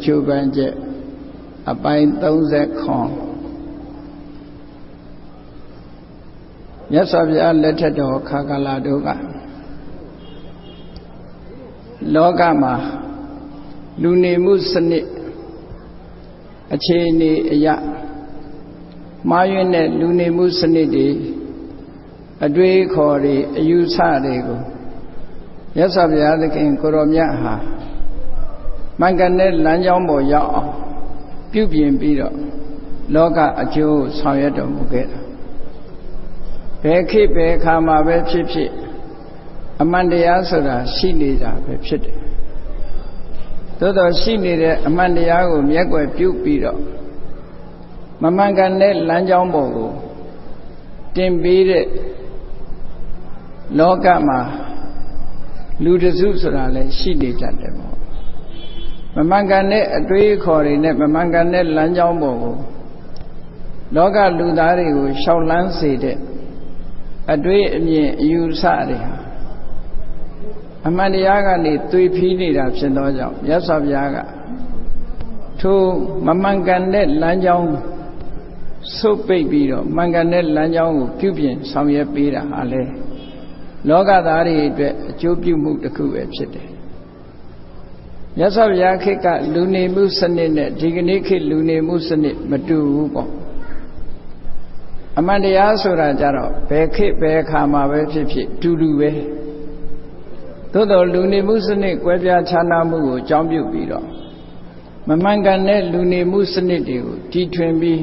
ချိုးပန်းချက်အပိုင်း30ခွန်မြတ်စွာဘုရားလက်ထက်တော်ခါကာလတို့ကလောကမှာလူနေမှုစနစ်အခြေအနေအရမှားယွင်းတဲ့လူနေမှုစနစ်တွေအတွေးခေါ်တွေအယူဆတွေကိုမြတ်စွာဘုရားသခင်ကိုရောမြတ်ဟာမှန်ကန်တဲ့လမ်းကြောင်းပေါ်ရောက်အောင်ပြုပြင်ပြီးတော့လောကအကျိုးဆောင်ရွက်တော်မူခဲ့တာဘယ်ခေတ်ဘယ်အခါမှာပဲဖြစ်ဖြစ်အမှန်တရားဆိုတာရှိနေတာပဲဖြစ်တယ်သို့တော်ရှိနေတဲ့အမှန်တရားကိုမျက်ကွယ်ပြုပြီးတော့မမှန်ကန်တဲ့လမ်းကြောင်းပေါ်ကိုတင်ပေးတဲ့လောကမှာလူတစုဆိုတာလည်းရှိနေတတ်တယ်ပေါ့မမှန်ကန်တဲ့အတွေးအခေါ်တွေနဲ့မမှန်ကန်တဲ့လမ်းကြောင်းပေါ်ကိုလောကလူသားတွေကိုရှောက်လန်းစေတဲ့အတွေးအမြင်အယူဆတွေဟာအမှန်တရားကနေသွေဖီးနေတာဖြစ်သောကြောင့်မြတ်စွာဘုရားကထိုမမှန်ကန်တဲ့လမ်းကြောင်းဆုတ်ပိတ်ပြီးတော့မှန်ကန်တဲ့လမ်းကြောင်းကိုပြုပြင်ဆောင်ရွက်ပေးတာဟာလေလောကသားတွေအတွက်အကျိုးပြုမှုတစ်ခုပဲဖြစ်တယ်မြတ်စွာဘုရားခေတ်ကလူနေမှုစနစ်နဲ့ဒီကနေ့ခေတ်လူနေမှုစနစ်မတူဘူးပေါ့အမှန်တရားဆိုတာကြတော့ဘယ်ခေတ်ဘယ်အခါမှာပဲဖြစ်ဖြစ်တူတူပဲသို့တော်လူနေမှုစနစ်ကွဲပြားခြားနားမှုကိုအကြောင်းပြုပြီးတော့မမှန်ကန်တဲ့လူနေမှုစနစ်တွေကိုတီထွင်ပြီး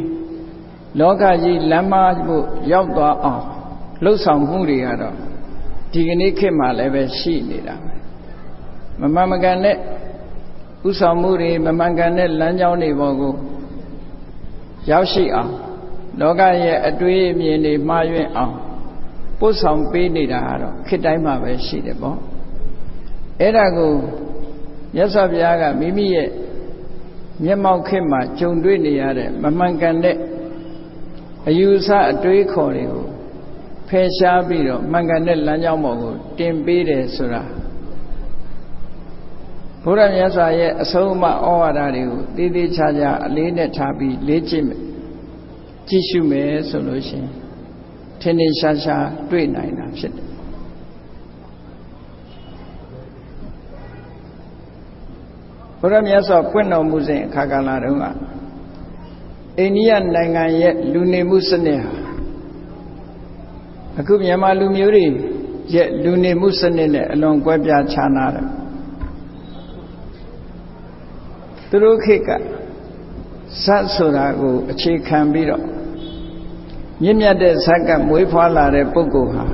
လောကကြီးလမ်းမဖို့ရောက်သွားအောင်လှုပ်ဆောင်မှုတွေကတော့ဒီကနေ့ခေတ်မှာလည်းပဲရှိနေတာမမှန်မကန်တဲ့ဥဆောင်မှုတွေမမှန်ကန်တဲ့လမ်းကြောင်းတွေပေါ်ကိုရောက်ရှိအောင်လောကရဲ့အတွေးအမြင်တွေမှားယွင်းအောင်ပို့ဆောင်ပေးနေတာကတော့ခေတ်တိုင်းမှာပဲရှိတယ်ပေါ့အဲ့ဒါကိုမြတ်စွာဘုရားကမိမိရဲ့မျက်မှောက်ခေတ်မှာကြုံတွေ့နေရတဲ့မမှန်ကန်တဲ့အယူဆအတွေးခေါ်တွေကိုဖယ်ရှားပြီးတော့မှန်ကန်တဲ့လမ်းကြောင်းပေါ်ကိုတင်ပေးတယ်ဆိုတာဘုရားမြတ်စွာရဲ့အဆုံးအမဩဝါဒတွေကိုတည်တည်ချာချာအလေးနဲ့ထားပြီးလေ့ကျင့်ကြည့်ရှုမယ်ဆိုလို့ရှိရင်ထင်ထင်ရှားရှားတွေ့နိုင်တာဖြစ်တယ်ဘုရားမြတ်စွာပွင့်တော်မူစဉ်အခါကာလတုန်းကအိန္ဒိယနိုင်ငံရဲ့လူနေမှုစနစ်ဟာအခုမြန်မာလူမျိုးတွေရဲ့လူနေမှုစနစ်နဲ့အလွန်ကွဲပြားခြားနားတယ်သူတို့ခေတ်ကဇတ်ဆိုတာကိုအခြေခံပြီးတော့မြင့်မြတ်တဲ့ဇတ်ကမွေးဖွားလာတဲ့ပုဂ္ဂိုလ်ဟာ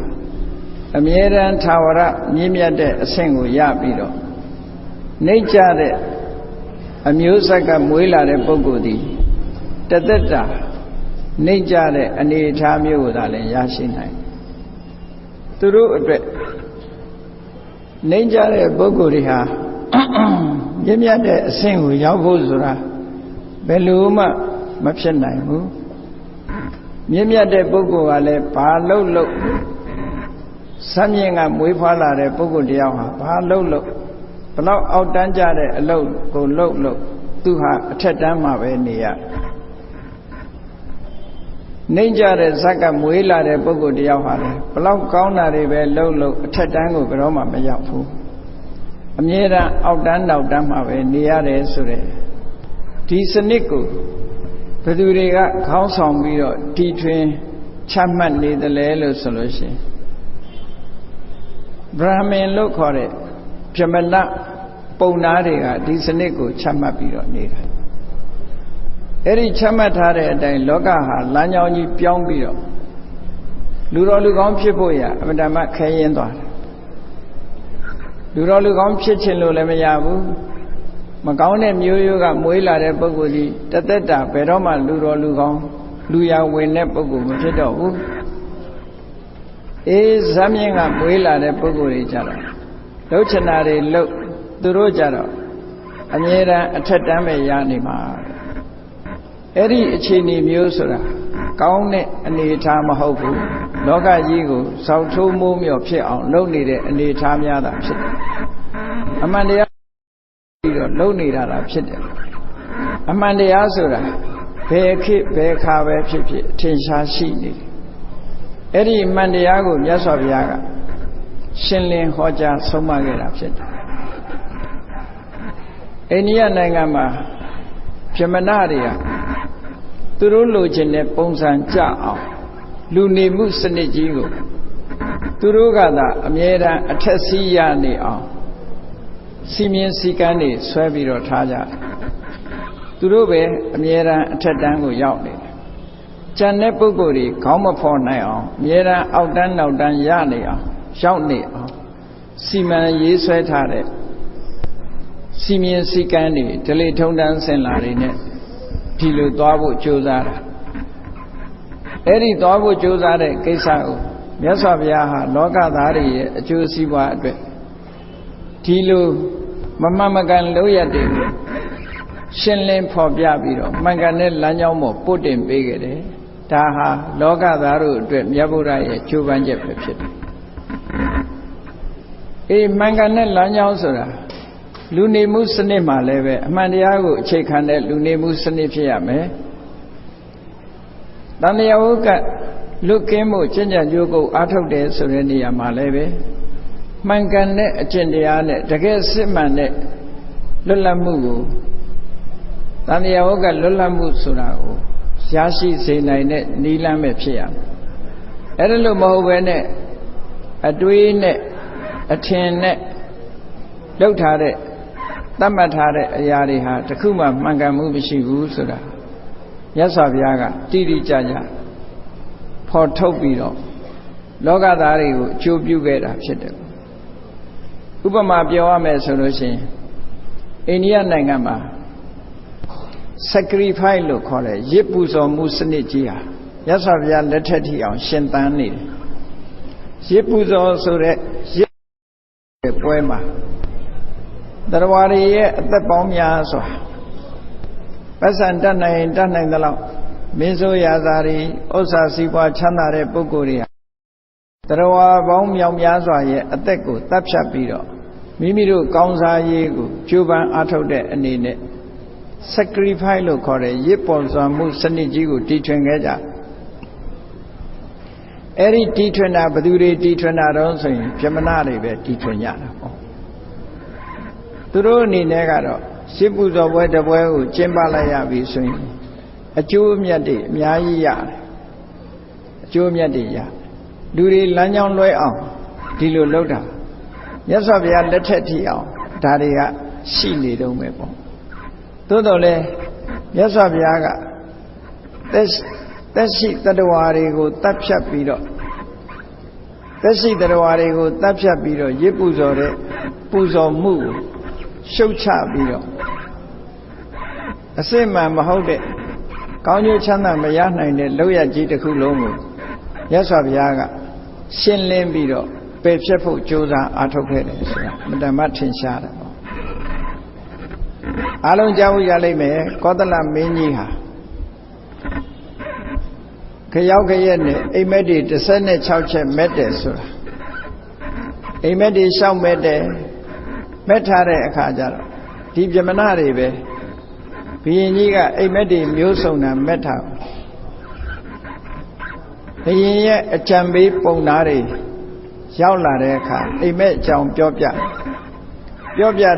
အမြဲတမ်းထာဝရမြင့်မြတ်တဲ့အဆင့်ကိုရပြီးတော့နှိမ့်ကျတဲ့အမျိုးဇတ်ကမွေးလာတဲ့ပုဂ္ဂိုလ်သည်တသက်တာနှိမ့်ကျတဲ့အနေအထားမျိုးကိုသာလည်းရရှိနိုင်သူတို့အတွက်နှိမ့်ကျတဲ့ပုဂ္ဂိုလ်တွေဟာမြင့်မြတ်တဲ့အဆင့်ကိုရောက်ဖို့ဆိုတာဘယ်လိုမှမဖြစ်နိုင်ဘူးမြင့်မြတ်တဲ့ပုဂ္ဂိုလ်ကလည်းဘာလုပ်စမ်းမြင့်ကမွေးဖွားလာတဲ့ပုဂ္ဂိုလ်တယောက်ဟာဘာလုပ်ဘလောက်အောက်တန်းကြတဲ့အလုပ်ကိုလုပ်သူဟာအထက်တန်းမှာပဲနေရနှိမ့်ကြတဲ့ဇက်ကမွေးလာတဲ့ပုဂ္ဂိုလ်တယောက်ဟာလည်းဘလောက်ကောင်းတာတွေပဲလုပ်အထက်တန်းကိုဘယ်တော့မှမရောက်ဘူးအမြဲတမ်းအောက်တန်းနောက်တန်းမှာပဲနေရတယ်ဆိုတဲ့ဒီစနစ်ကိုဘယ်သူတွေကခေါင်းဆောင်ပြီးတော့တီထွင်ချမှတ်နေတယ်လဲလို့ဆိုလို့ရှိရင်ဗြဟ္မင်လို့ခေါ်တဲ့ဗြဟ္မဏပုံနာတွေကဒီစနစ်ကိုချမှတ်ပြီးတော့နေတာအဲ့ဒီချမှတ်ထားတဲ့အတိုင်းလောကဟာလမ်းကြောင်းကြီးပြောင်းပြီးတော့လူတော်လူကောင်းဖြစ်ဖို့ရအမှန်တမ်းခဲရင်သွားတယ်လူတော်လူကောင်းဖြစ်ခြင်းလို့လည်းမရဘူးမကောင်းတဲ့မျိုးရိုးကမွေးလာတဲ့ပုဂ္ဂိုလ်ကြီးတသက်တာဘယ်တော့မှလူတော်လူကောင်းလူရဝင်တဲ့ပုဂ္ဂိုလ်မဖြစ်တော့ဘူးဇာမြင့်ကမွေးလာတဲ့ပုဂ္ဂိုလ်တွေကြတော့လှုပ်ချင်တာတွေလှုပ်သူတို့ကြတော့အမြဲတမ်းအထက်တန်းပဲရနေမှာအဲ့ဒီအခြေအနေမျိုးဆိုတာကောင်းတဲ့အနေအထားမဟုတ်ဘူးလောကကြီးကိုစောက်ထိုးမိုးမြော်ဖြစ်အောင်လုပ်နေတဲ့အနေအထားများတာဖြစ်တယ်အမှန်တရားပြီးတော့ လုံနေတာလားဖြစ်တယ်အမှန်တရားဆိုတာဘယ်ခေတ်ဘယ်ခါပဲဖြစ်ဖြစ်အထင်ရှားရှိနေတယ်အဲ့ဒီအမှန်တရားကိုမြတ်စွာဘုရားကရှင်းလင်းဟောကြားဆုံးမခဲ့တာဖြစ်တယ်အိန္ဒိယနိုင်ငံမှာဗြဟ္မဏတွေကသူတို့လိုချင်တဲ့ပုံစံကြအောင်လူနေမှုစနစ်ကြီးကိုသူတို့ကသာအမြဲတမ်းအထက်စီးရနေအောင်စီမင်းစည်းကမ်းတွေဆွဲပြီးတော့ထားကြတယ်သူတို့ပဲအမြဲတမ်းအထက်တန်းကိုရောက်နေတယ်ကျန်တဲ့ပုဂ္ဂိုလ်တွေခေါင်းမဖော်နိုင်အောင်အမြဲတမ်းအောက်တန်းနောက်တန်းရနေအောင်ရောက်နေအောင်စီမံရေးဆွဲထားတဲ့စီမင်းစည်းကမ်းတွေဒလိထုံတန်းစင်လာတွေနဲ့ဒီလိုသွားဖို့ကြိုးစားတာအဲ့ဒီသွားဖို့ကြိုးစားတဲ့ကိစ္စကိုမြတ်စွာဘုရားဟာလောကသားတွေရဲ့အကျိုးစီးပွားအတွက်ဒီလိုမမှန်မကန်လုပ်ရတဲ့ရှင်းလင်းဖော်ပြပြီးတော့မှန်ကန်တဲ့လမ်းကြောင်းပေါ်ပို့တင်ပေးခဲ့တယ်ဒါဟာလောကသားတို့အတွက်မြတ်ဗုဒ္ဓရဲ့ကြိုးပမ်းချက်ပဲဖြစ်တယ်အေးမှန်ကန်တဲ့လမ်းကြောင်းဆိုတာလူနေမှုစနစ်မှာလည်းပဲအမှန်တရားကိုအခြေခံတဲ့လူနေမှုစနစ်ဖြစ်ရမယ်တန်တရားဝကလွတ်ကင်းမှုကျင့်ကြံကြိုးကိုအားထုတ်တယ်ဆိုတဲ့နေရာမှာလည်းပဲမှန်ကန်တဲ့အကျင့်တရားနဲ့တကယ်စစ်မှန်တဲ့လွတ်လပ်မှုကိုတန်တရားဝကလွတ်လပ်မှုဆိုတာကိုရရှိစေနိုင်တဲ့နည်းလမ်းပဲဖြစ်ရမယ်အဲ့ဒါလို့မဟုတ်ဘဲနဲ့အတွေးနဲ့အထင်နဲ့လောက်ထားတဲ့သတ်မှတ်ထားတဲ့အရာတွေဟာတခုမှမှန်ကန်မှုမရှိဘူးဆိုတာမြတ်စွာဘုရားကတိတိကျကျဖော်ထုတ်ပြီးတော့လောကသားတွေကိုအကျိုးပြုခဲ့တာဖြစ်တယ်ဥပမာပြောရမယ်ဆိုလို့ရှိရင်အိန္ဒိယနိုင်ငံမှာ sacrifice လို့ခေါ်တဲ့ရစ်ပူဇော်မှုစနစ်ကြီးဟာမြတ်စွာဘုရားလက်ထက်ထိအောင်ရှင်သန်နေတယ်ရစ်ပူဇော်ဆိုတဲ့ရစ်ပွဲမှာတရားဝါတွေရဲ့အသက်ပေါင်းများစွာပတ်စံတတ်နိုင်သလောက်မင်းဆိုရာဇာတွေဥစ္စာစီးပွားချမ်းသာတဲ့ပုဂ္ဂိုလ်တွေဟာတရားဝါပေါင်းမြောက်များစွာရဲ့အသက်ကိုတပ်ဖြတ်ပြီးတော့မိမိတို့ကောင်းစားရေးကိုကြိုးပမ်းအားထုတ်တဲ့အနေနဲ့ sacrifice လို့ခေါ်တဲ့ရစ်ပေါ်စွာမှုစနစ်ကြီးကိုတီထွင်ခဲ့ကြအဲ့ဒီတီထွင်တာဘယ်သူတွေတီထွင်တာတော့ဆိုရင်ဗြဟ္မဏတွေပဲတီထွင်ကြတာပေါ့သူတို့အနေနဲ့ကတော့ရှစ်ပူဇော်ပွဲတစ်ပွဲကိုကျင်းပလိုက်ရပြီဆိုရင်အကျိုးအမြတ်တွေအများကြီးရတယ်အကျိုးအမြတ်တွေရလူတွေလမ်းကြောင်းလွဲအောင်ဒီလိုလုပ်တာမြတ်စွာဘုရားလက်ထက်ထိအောင်ဒါတွေကရှိနေတော့မယ်ပေါ့သို့တော်လည်းမြတ်စွာဘုရားကသက်ရှိတ attva တွေကိုတတ်ဖြတ်ပြီးတော့သက်ရှိတ attva တွေကိုတတ်ဖြတ်ပြီးတော့ရစ်ပူဇော်တဲ့ပူဇော်မှုကိုရှုတ်ချပြီးတော့အစစ်မှန်မဟုတ်တဲ့ကောင်းကျိုးချမ်းသာမရနိုင်တဲ့လောက်ရကြီးတစ်ခုလုံးကိုမြတ်စွာဘုရားကရှင်းလင်းပြီးတော့ပယ်ဖြတ်ဖို့ကြိုးစားအားထုတ်ခဲ့တယ်ဆိုတာမတ္တမထင်ရှားတယ်ပေါ့အားလုံးကြားဖို့ရလိမ့်မယ်ကောသလမင်းကြီးဟာခရောက်ခရက်နဲ့အိမ်မက်တွေ16ချက်မက်တယ်ဆိုတာအိမ်မက်တွေရှောက်မက်တယ်မက်ထားတဲ့အခါကျတော့ဒီဗြဟ္မဏတွေပဲဘုရင်ကြီးကအိမ်မက်တွေမျိုးစုံတာမက်ထားဘုရင်ရဲ့အကြံပေးပုံသားတွေရောက်လာတဲ့အခါအိမ်မက်အကြောင်းပြောပြ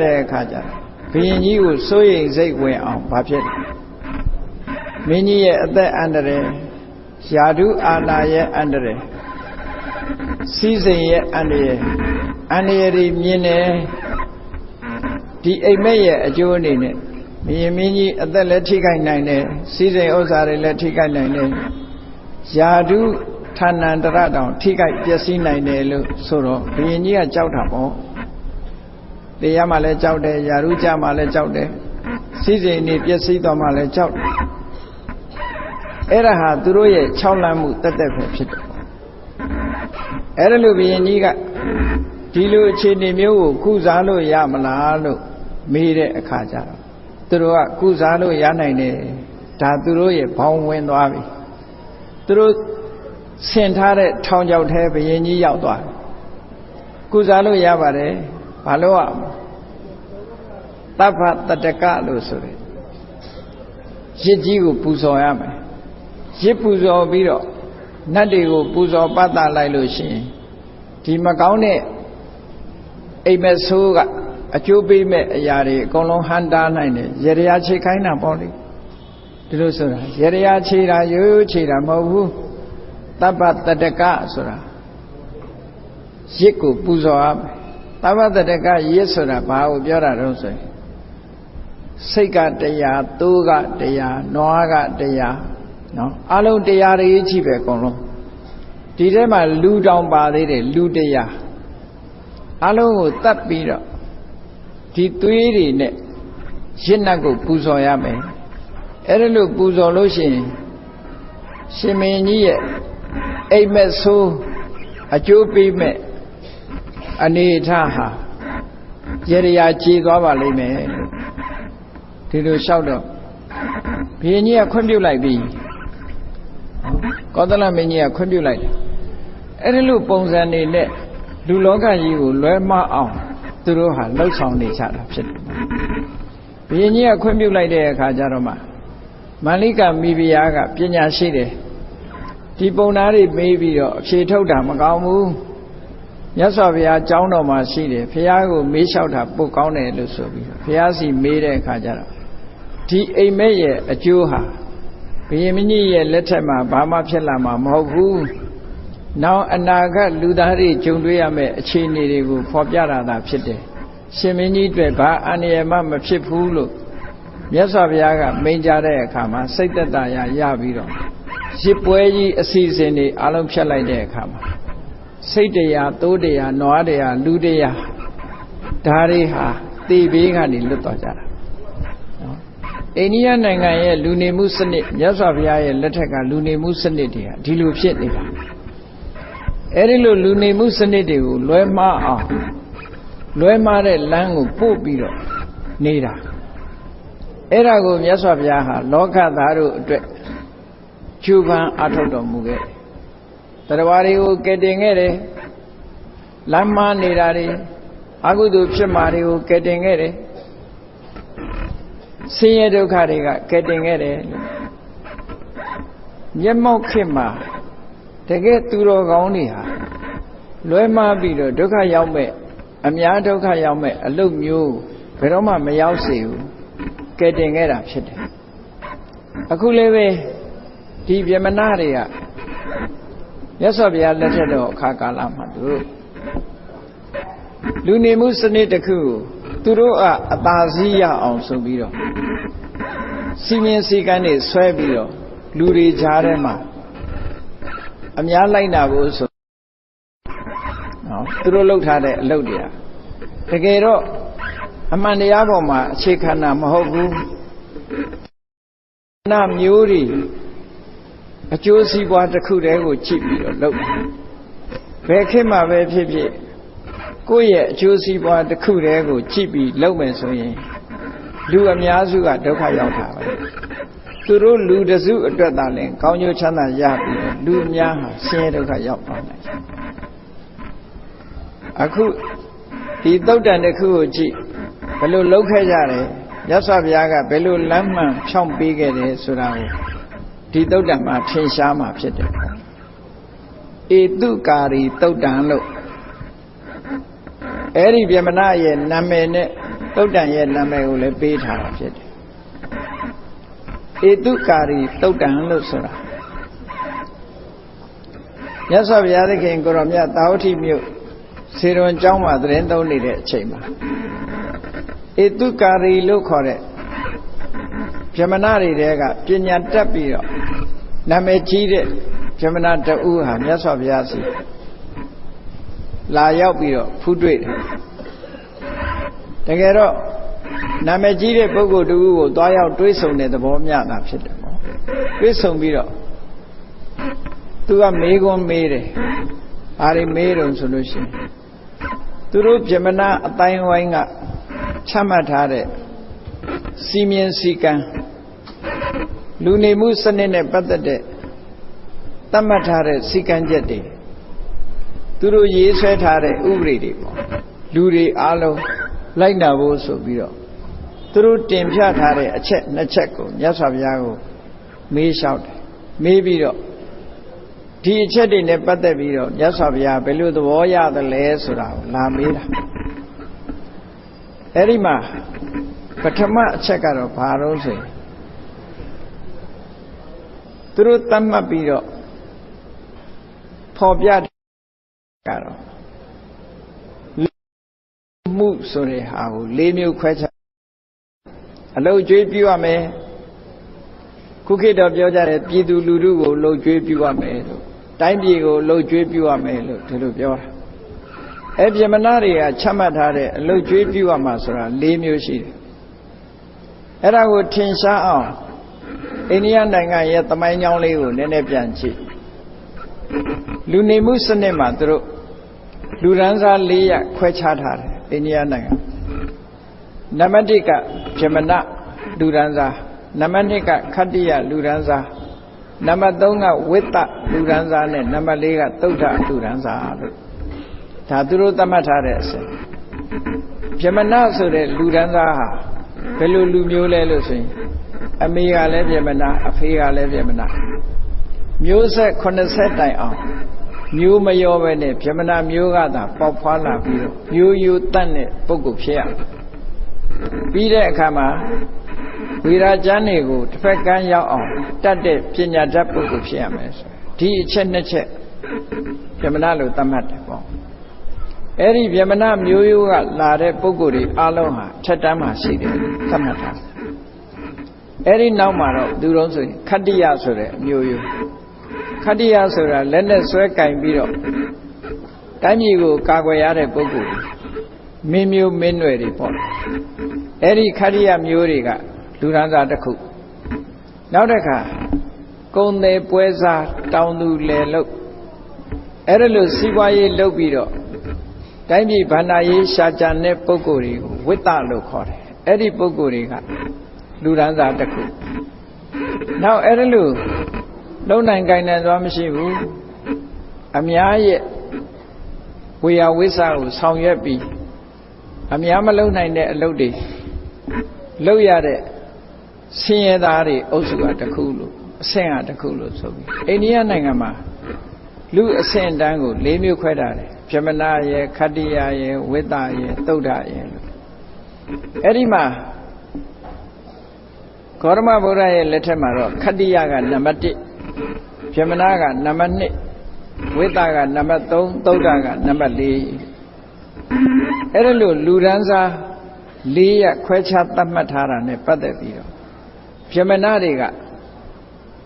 တဲ့အခါကျတော့ဘုရင်ကြီးကိုစိုးရိမ်စိတ်ဝင်အောင်ဘာဖြစ်လဲမင်းကြီးရဲ့အသက်အန္တရာယ်ယာဓုအာဏာရဲ့အန္တရာယ်စီးစိမ်ရဲ့အန္တရာယ်တွေမြင်တယ်ဒီအိမ်မက်ရဲ့အကျိုးအနေနဲ့မင်းကြီးအသက်လည်းထိခိုက်နိုင်တယ်စီးစိမ်ဥစ္စာတွေလည်းထိခိုက်နိုင်တယ်ယာဓုဌာနန္တရတောင်ထိခိုက်ပျက်စီးနိုင်တယ်လို့ဆိုတော့ဘုရင်ကြီးကကြောက်တာပေါ့တရားမှလည်းကြောက်တယ်ယာဓုကြမှလည်းကြောက်တယ်စီးစိမ်နေပျက်စီးသွားမှလည်းကြောက်တယ်အဲ့ဒါဟာသူတို့ရဲ့၆လမ်းမှုတက်တက်ပဲဖြစ်တယ်အဲ့ဒါလို့ဘုရင်ကြီးကဒီလိုအခြေအနေမျိုးကိုကုစားလို့ရမလားလို့မေးတဲ့အခါကျတော့သူတို့ကကုစားလို့ရနိုင်တယ်ဒါသူတို့ရဲ့ဘောင်ဝင်သွားပြီသူတို့ဆင်ထားတဲ့ထောင်ချောက်ထဲဘုရင်ကြီးရောက်သွားတယ်ကုစားလို့ရပါတယ်ဘာလို့ တပ္ပတတကလို့ဆိုတယ်ရစ်ကြီးကိုပူဇော်ရမယ်ရစ်ပူဇော်ပြီးတော့နတ်တွေကိုပူဇော်ပတ်တာလိုက်လို့ရှိရင်ဒီမကောင်းတဲ့အိမ်မက်ဆိုးကအကျိုးပေးမဲ့အရာတွေအကုန်လုံးဟန်တားနိုင်တယ်ရေရခြေခိုင်းတာပေါ့လေဒီလိုဆိုတာရေရခြေတာရိုးရိုးခြေတာမဟုတ်ဘူးတပ္ပတတကဆိုတာရစ်ကိုပူဇော်ရမယ်တပ္ပတတကရစ်ဆိုတာဘာကိုပြောတာတော့ဆိုရင်စိတ်ကတရားသိုးကတရားနွားကတရားနော်အလုံးတရားတွေကြီးပဲအကုန်လုံးဒီထဲမှာလူတောင်ပါသေးတယ်လူတရားအလုံးကိုတတ်ပြီးတော့ဒီသွေးတွေနဲ့ရစ်နတ်ကိုပူဇော်ရမယ်အဲ့ဒါလို့ပူဇော်လို့ရှိရင်ရှင်မင်းကြီးရဲ့အိမ်မက်ဆိုးအကျိုးပေးမဲ့အနေထားဟာရေရာကြည်သွားပါလိမ့်မယ်ဒီလိုလျှောက်တော့ဘုရင်ကြီးကခွင့်ပြုလိုက်ပြီကောသလမင်းကြီးကခွင့်ပြုလိုက်တယ်အဲ့ဒီလိုပုံစံနေနဲ့လူလောကကြီးကိုလွဲမှားအောင်သူတို့ဟာလှုပ်ဆောင်နေကြတာဖြစ်တယ်ဘုရင်ကြီးကခွင့်ပြုလိုက်တဲ့အခါကျတော့မှမန္လိကမိဖုရားကပညာရှိတယ်ဒီပုံသားတွေမေးပြီးတော့အဖြေထုတ်တာမကောင်းဘူးမြတ်စွာဘုရားကျောင်းတော်မှာရှိတယ်ဘုရားကိုမေးလျှောက်တာပိုကောင်းတယ်လို့ဆိုပြီးဘုရားစီမေးတဲ့အခါကျတော့ဒီအိမ်မက်ရဲ့အကျိုးဟာဘုရင်မင်းကြီးရဲ့လက်ထက်မှာဘာမှဖြစ်လာမှာမဟုတ်ဘူးနောက်အနာဂတ်လူသားတွေဂျုံတွေ့ရမယ့်အခြေအနေတွေကိုဖော်ပြတာသာဖြစ်တယ်ရှင်မင်းကြီးတွေဘာအန္တရာယ်မှမဖြစ်ဘူးလို့မြတ်စွာဘုရားကမိန့်ကြားတဲ့အခါမှာစိတ်သက်သာရပြီးတော့ရစ်ပွဲကြီးအစီအစဉ်တွေအလုံးဖြတ်လိုက်တဲ့အခါမှာစိတ်တရားသိုးတရားနွားတရားလူတရားဒါတွေဟာသေဘေးကနေလွတ်သွားကြတာနော်အိန္ဒိယနိုင်ငံရဲ့လူနေမှုစနစ်မြတ်စွာဘုရားရဲ့လက်ထက်ကလူနေမှုစနစ်တွေဟာဒီလိုဖြစ်နေတာအဲ့ဒီလိုလူနေမှုစနစ်တွေကိုလွဲမှားအောင်လွဲမှားတဲ့လမ်းကိုပို့ပြီးတော့နေတာအဲ့ဒါကိုမြတ်စွာဘုရားဟာလောကသားတို့အတွက်ကျူပန်အထောက်တော်မူခဲ့တယ်တရားတွေကိုကယ်တင်ခဲ့တယ်လမ်းမှားနေတာတွေအကုသိုလ်ဖြစ်မှာတွေကိုကယ်တင်ခဲ့တယ်ဆင်းရဲဒုက္ခတွေကကယ်တင်ခဲ့တယ်လို့မျက်မှောက်ခေတ်မှာတကယ်သူတော်ကောင်းတွေဟာလွဲမှားပြီးတော့ဒုက္ခရောက်မဲ့အများဒုက္ခရောက်မဲ့အလုပ်မျိုးဘယ်တော့မှမရောက်စေဘူးကယ်တင်ခဲ့တာဖြစ်တယ်အခုလည်းပဲဒီဗြဟ္မဏတွေကမြတ်စွာဘုရားလက်ထက်တော်အခါကာလမှာတို့လူနေမှုစနစ်တစ်ခုကိုသူတို့အသာစီးရအောင်ဆိုပြီးတော့စီမင်းစည်းကမ်းတွေဆွဲပြီးတော့လူတွေကြားထဲမှာအများလိုက်နာဖို့ဆိုနော်သူတို့လှုပ်ထားတဲ့အလုပ်တွေတကယ်တော့အမှန်တရားပေါ်မှာအခြေခံတာမဟုတ်ဘူးနာမျိုးတွေအကျိုးစီးပွားတစ်ခုတည်းကိုကြည့်ပြီးတော့လုပ်တယ်ဘယ်ခေတ်မှာပဲဖြစ်ဖြစ်ကိုယ့်ရဲ့အကျိုးစီးပွားတစ်ခုတည်းကိုကြည့်ပြီးလုပ်မယ်ဆိုရင်လူအများစုကဒုက္ခရောက်တာပဲသူတို့လူတစုအတွက်သာလင်ကောင်းကျိုးချမ်းသာရပြီးတော့လူအများဟာဆင်းရဲဒုက္ခရောက်သွားနိုင်တယ်အခုဒီသုတ်တန်တစ်ခုကိုကြည့်ဘယ်လိုလုပ်ခဲ့ကြတယ်မြတ်စွာဘုရားကဘယ်လိုလမ်းမှန်ဖြောင့်ပေးခဲ့တယ်ဆိုတာကိုဒီသုတ်တံမှာထင်ရှားမှာဖြစ်တယ်ဧတုကာရီသုတ်တံလို့အဲ့ဒီဗြဟ္မဏရဲ့နာမည်နဲ့သုတ်တံရဲ့နာမည်ကိုလည်းပေးထားတာဖြစ်တယ်ဧတုကာရီသုတ်တံလို့ဆိုတာမြတ်စွာဘုရားသခင်ကိုရောမြတ်သာဝတိမြို့စေရွန်ကျောင်းမှာသတင်းသုံးနေတဲ့အချိန်မှာဧတုကာရီလို့ခေါ်တဲ့ဗြဟ္မဏတွေတဲကပညာတတ်ပြီးတော့နာမည်ကြီးတဲ့ဗြဟ္မဏတဦးဟာမြတ်စွာဘုရားစီလာရောက်ပြီးတော့ဖူးတွေ့တယ်တကယ်တော့နာမည်ကြီးတဲ့ပုဂ္ဂိုလ်တဦးကိုသွားရောက်တွေးဆုံတဲ့သဘောမျှတာဖြစ်တယ်ပေါ့တွေးဆုံပြီးတော့သူကမေးခွန်းမေးတယ်ဘာတွေမေးတုံဆိုလို့ရှိရင်သူတို့ဗြဟ္မဏအတိုင်းဝိုင်းကချမှတ်ထားတဲ့စီမင်းစည်းကမ်းလူနေမှုစနစ်နဲ့ပတ်သက်တဲ့သတ်မှတ်ထားတဲ့စည်းကမ်းချက်တွေသူတို့ရေးဆွဲထားတဲ့ဥပဒေတွေပေါ့လူတွေအားလုံးလိုက်နာဖို့ဆိုပြီးတော့ သူတို့တင်ပြထားတဲ့အချက်နှစ်ချက်ကိုမြတ်စွာဘုရားကိုမေးလျှောက်တယ်မေးပြီးတော့ဒီအချက်တွေနဲ့ပတ်သက်ပြီးတော့မြတ်စွာဘုရားဘယ်လိုသဘောရသလဲဆိုတာကိုလာမေးတာအဲ့ဒီမှာပထမအချက်ကတော့ဘာလို့ဆိုရင်သူတို့သတ်မှတ်ပြီးတော့ဖော်ပြကတော့မှုဆိုတဲ့ဟာကို၄မျိုးခွဲခြားအလုပ်ကျွေးပြုရမယ်ခုခေတ်တော့ပြောကြတယ်ပြည်သူလူထုကိုလှုပ်ကြွေးပြုရမယ်လို့တိုင်းပြည်ကိုလှုပ်ကြွေးပြုရမယ်လို့ဒီလိုပြောတာအဲ့ပြမနာတွေကချမှတ်ထားတဲ့အလုပ်ကြွေးပြုရမှာဆိုတာ၄မျိုးရှိတယ်အဲ့ဒါကိုထင်ရှားအောင်အိန္ဒိယနိုင်ငံရဲ့သမိုင်းကြောင်းလေးကိုနည်းနည်းပြန်ကြည့်လူနေမှုစနစ်မှာသူတို့လူရန်စား၄ရပ်ခွဲခြားထားတယ်အိန္ဒိယနိုင်ငံနံပါတ်1ကပြမနာလူရန်စားနံပါတ်2ကခတ္တိယလူရန်စားနံပါတ်3ကဝိတ္တလူရန်စားနဲ့နံပါတ်4ကသုဒ္ဓလူရန်စားလို့ဒါသူတို့သတ်မှတ်ထားတဲ့အစဉ်ပြမနာဆိုတဲ့လူရန်စားဟာဘယ်လိုလူမျိုးလဲလို့ဆိုရင်အမေကလည်းပြမနာအဖေကလည်းပြမနာမျိုးဆက်80တိုင်အောင်မျိုးမရောပဲနဲ့ပြမနာမျိုးကသာပေါက်ဖွာလာပြီးတော့မျိုးယူတတ်တဲ့ပုဂ္ဂိုလ်ဖြစ်ရပြီးတဲ့အခါမှာဝိရာကျမ်းတွေကိုတစ်ဖက်ကမ်းရောက်အောင်တတ်တဲ့ပညာတတ်ပုဂ္ဂိုလ်ဖြစ်ရမယ်ဆိုဒီအချက်နှစ်ချက်ပြမနာလို့သတ်မှတ်တယ်ပေါ့အဲ့ဒီပြမနာမျိုးရိုးကလာတဲ့ပုဂ္ဂိုလ်တွေအလုံးဟာထက်တန်းမှရှိတယ်သတ်မှတ်တာအဲ့ဒီနောက်မှာတော့သူတို့ဆိုရင်ခတ္တိယဆိုတဲ့မျိုးရိုးခတ္တိယဆိုတာလက်နဲ့ဆွဲကင်ပြီးတော့တိုင်းပြည်ကိုကာကွယ်ရတဲ့ပုဂ္ဂိုလ်မင်းမျိုးမင်းနွယ်တွေပေါ့အဲ့ဒီခတ္တိယမျိုးတွေကလူရန်စားတစ်ခုနောက်တစ်ခါကုံတယ်ပွဲစားတောင်သူလယ်လုပ်အဲ့ဒါလို့စီးပွားရေးလုပ်ပြီးတော့တိုင်းပြည်ဗန္ဒာရေးရှာကြံတဲ့ပုဂ္ဂိုလ်တွေကိုဝိတ္တလို့ခေါ်တယ်အဲ့ဒီပုဂ္ဂိုလ်တွေကလူရန်စားတစ်ခုနောက်အဲ့ဒါလို့လုံနိုင်ကိုင်နိုင်သွားမရှိဘူးအများရဲ့ဝေယဝိဆာကိုဆောင်ရွက်ပြီးအများမလုံနိုင်တဲ့အလုပ်တွေလုပ်ရတဲ့ဆင်းရဲသားတွေအုပ်စုကတစ်ခုလို့အဆင့်ကတစ်ခုလို့ဆိုပြီးအိန္ဒိယနိုင်ငံမှာလူအဆင့်တန်းကို၄မျိုးခွဲထားတယ်ပြမနာရယ်ခတ္တိယရယ်ဝိတ္တရယ်သုဒ္ဓရယ်လို့အဲ့ဒီမှာဂေါတမဗုဒ္ဓရဲ့လက်ထက်မှာတော့ခတ္တိယကနံပါတ်1ပြမနာကနံပါတ်2ဝိတ္တကနံပါတ်3သုဒ္ဓကနံပါတ်4အဲ့ဒါလို့လူရန်စား၄ရပ်ခွဲခြားသတ်မှတ်ထားတာနဲ့ပတ်သက်ပြီးတော့ပြမနာတွေက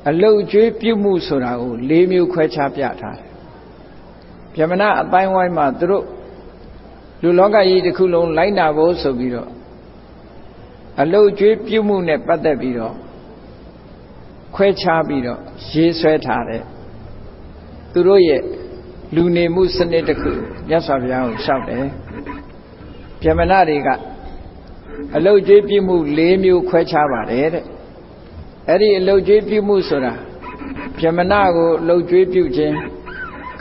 အလုတ်ကျွေးပြုမှုဆိုတာကို၄မျိုးခွဲခြားပြထားတယ်ပြမနာအတိုင်းဝိုင်းမှာသူတို့လူလောကကြီးတစ်ခုလုံးလိုက်နာဖို့ဆိုပြီးတော့အလုတ်ကျွေးပြုမှုနဲ့ပတ်သက်ပြီးတော့ခွဲခြားပြီးတော့ရေးဆွဲထားတဲ့သူတို့ရဲ့လူနေမှုစနစ်တစ်ခုမြတ်စွာဘုရားကိုလျှောက်တယ်ပြမနာတွေကအလုတ်ကျွေးပြုမှု၄မျိုးခွဲခြားပါတယ်တဲ့အဲ့ဒီအလုတ်ကျွေးပြုမှုဆိုတာပြမနာကိုအလုတ်ကျွေးပြုခြင်း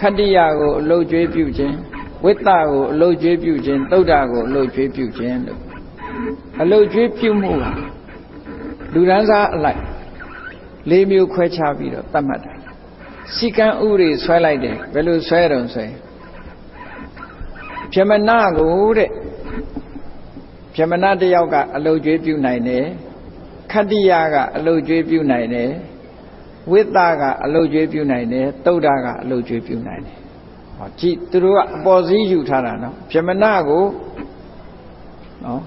ခတ္တိယကိုအလုတ်ကျွေးပြုခြင်းဝိတ္တကိုအလုတ်ကျွေးပြုခြင်းသုဒ္ဓကိုအလုတ်ကျွေးပြုခြင်းလို့အလုတ်ကျွေးပြုမှုဟာလူရန်စားအလိုက်၄မျိုးခွဲခြားပြီးတော့သတ်မှတ်တာစီကံဥတွေဆွဲလိုက်တယ်ဘယ်လိုဆွဲတုံဆိုရင်ပြမနာကိုတဲ့ပြမနာတစ်ယောက်ကအလုတ်ကျွေးပြုနိုင်တယ်ခတ္တိယကအလုတ်ကျွေးပြုနိုင်တယ်ဝိတ္တကအလုတ်ကျွေးပြုနိုင်တယ်သုဒ္ဓကအလုတ်ကျွေးပြုနိုင်တယ်ဟောကြည့်သူတို့ကအပေါ်စီးယူထားတာနော်ပြမနာကိုနော်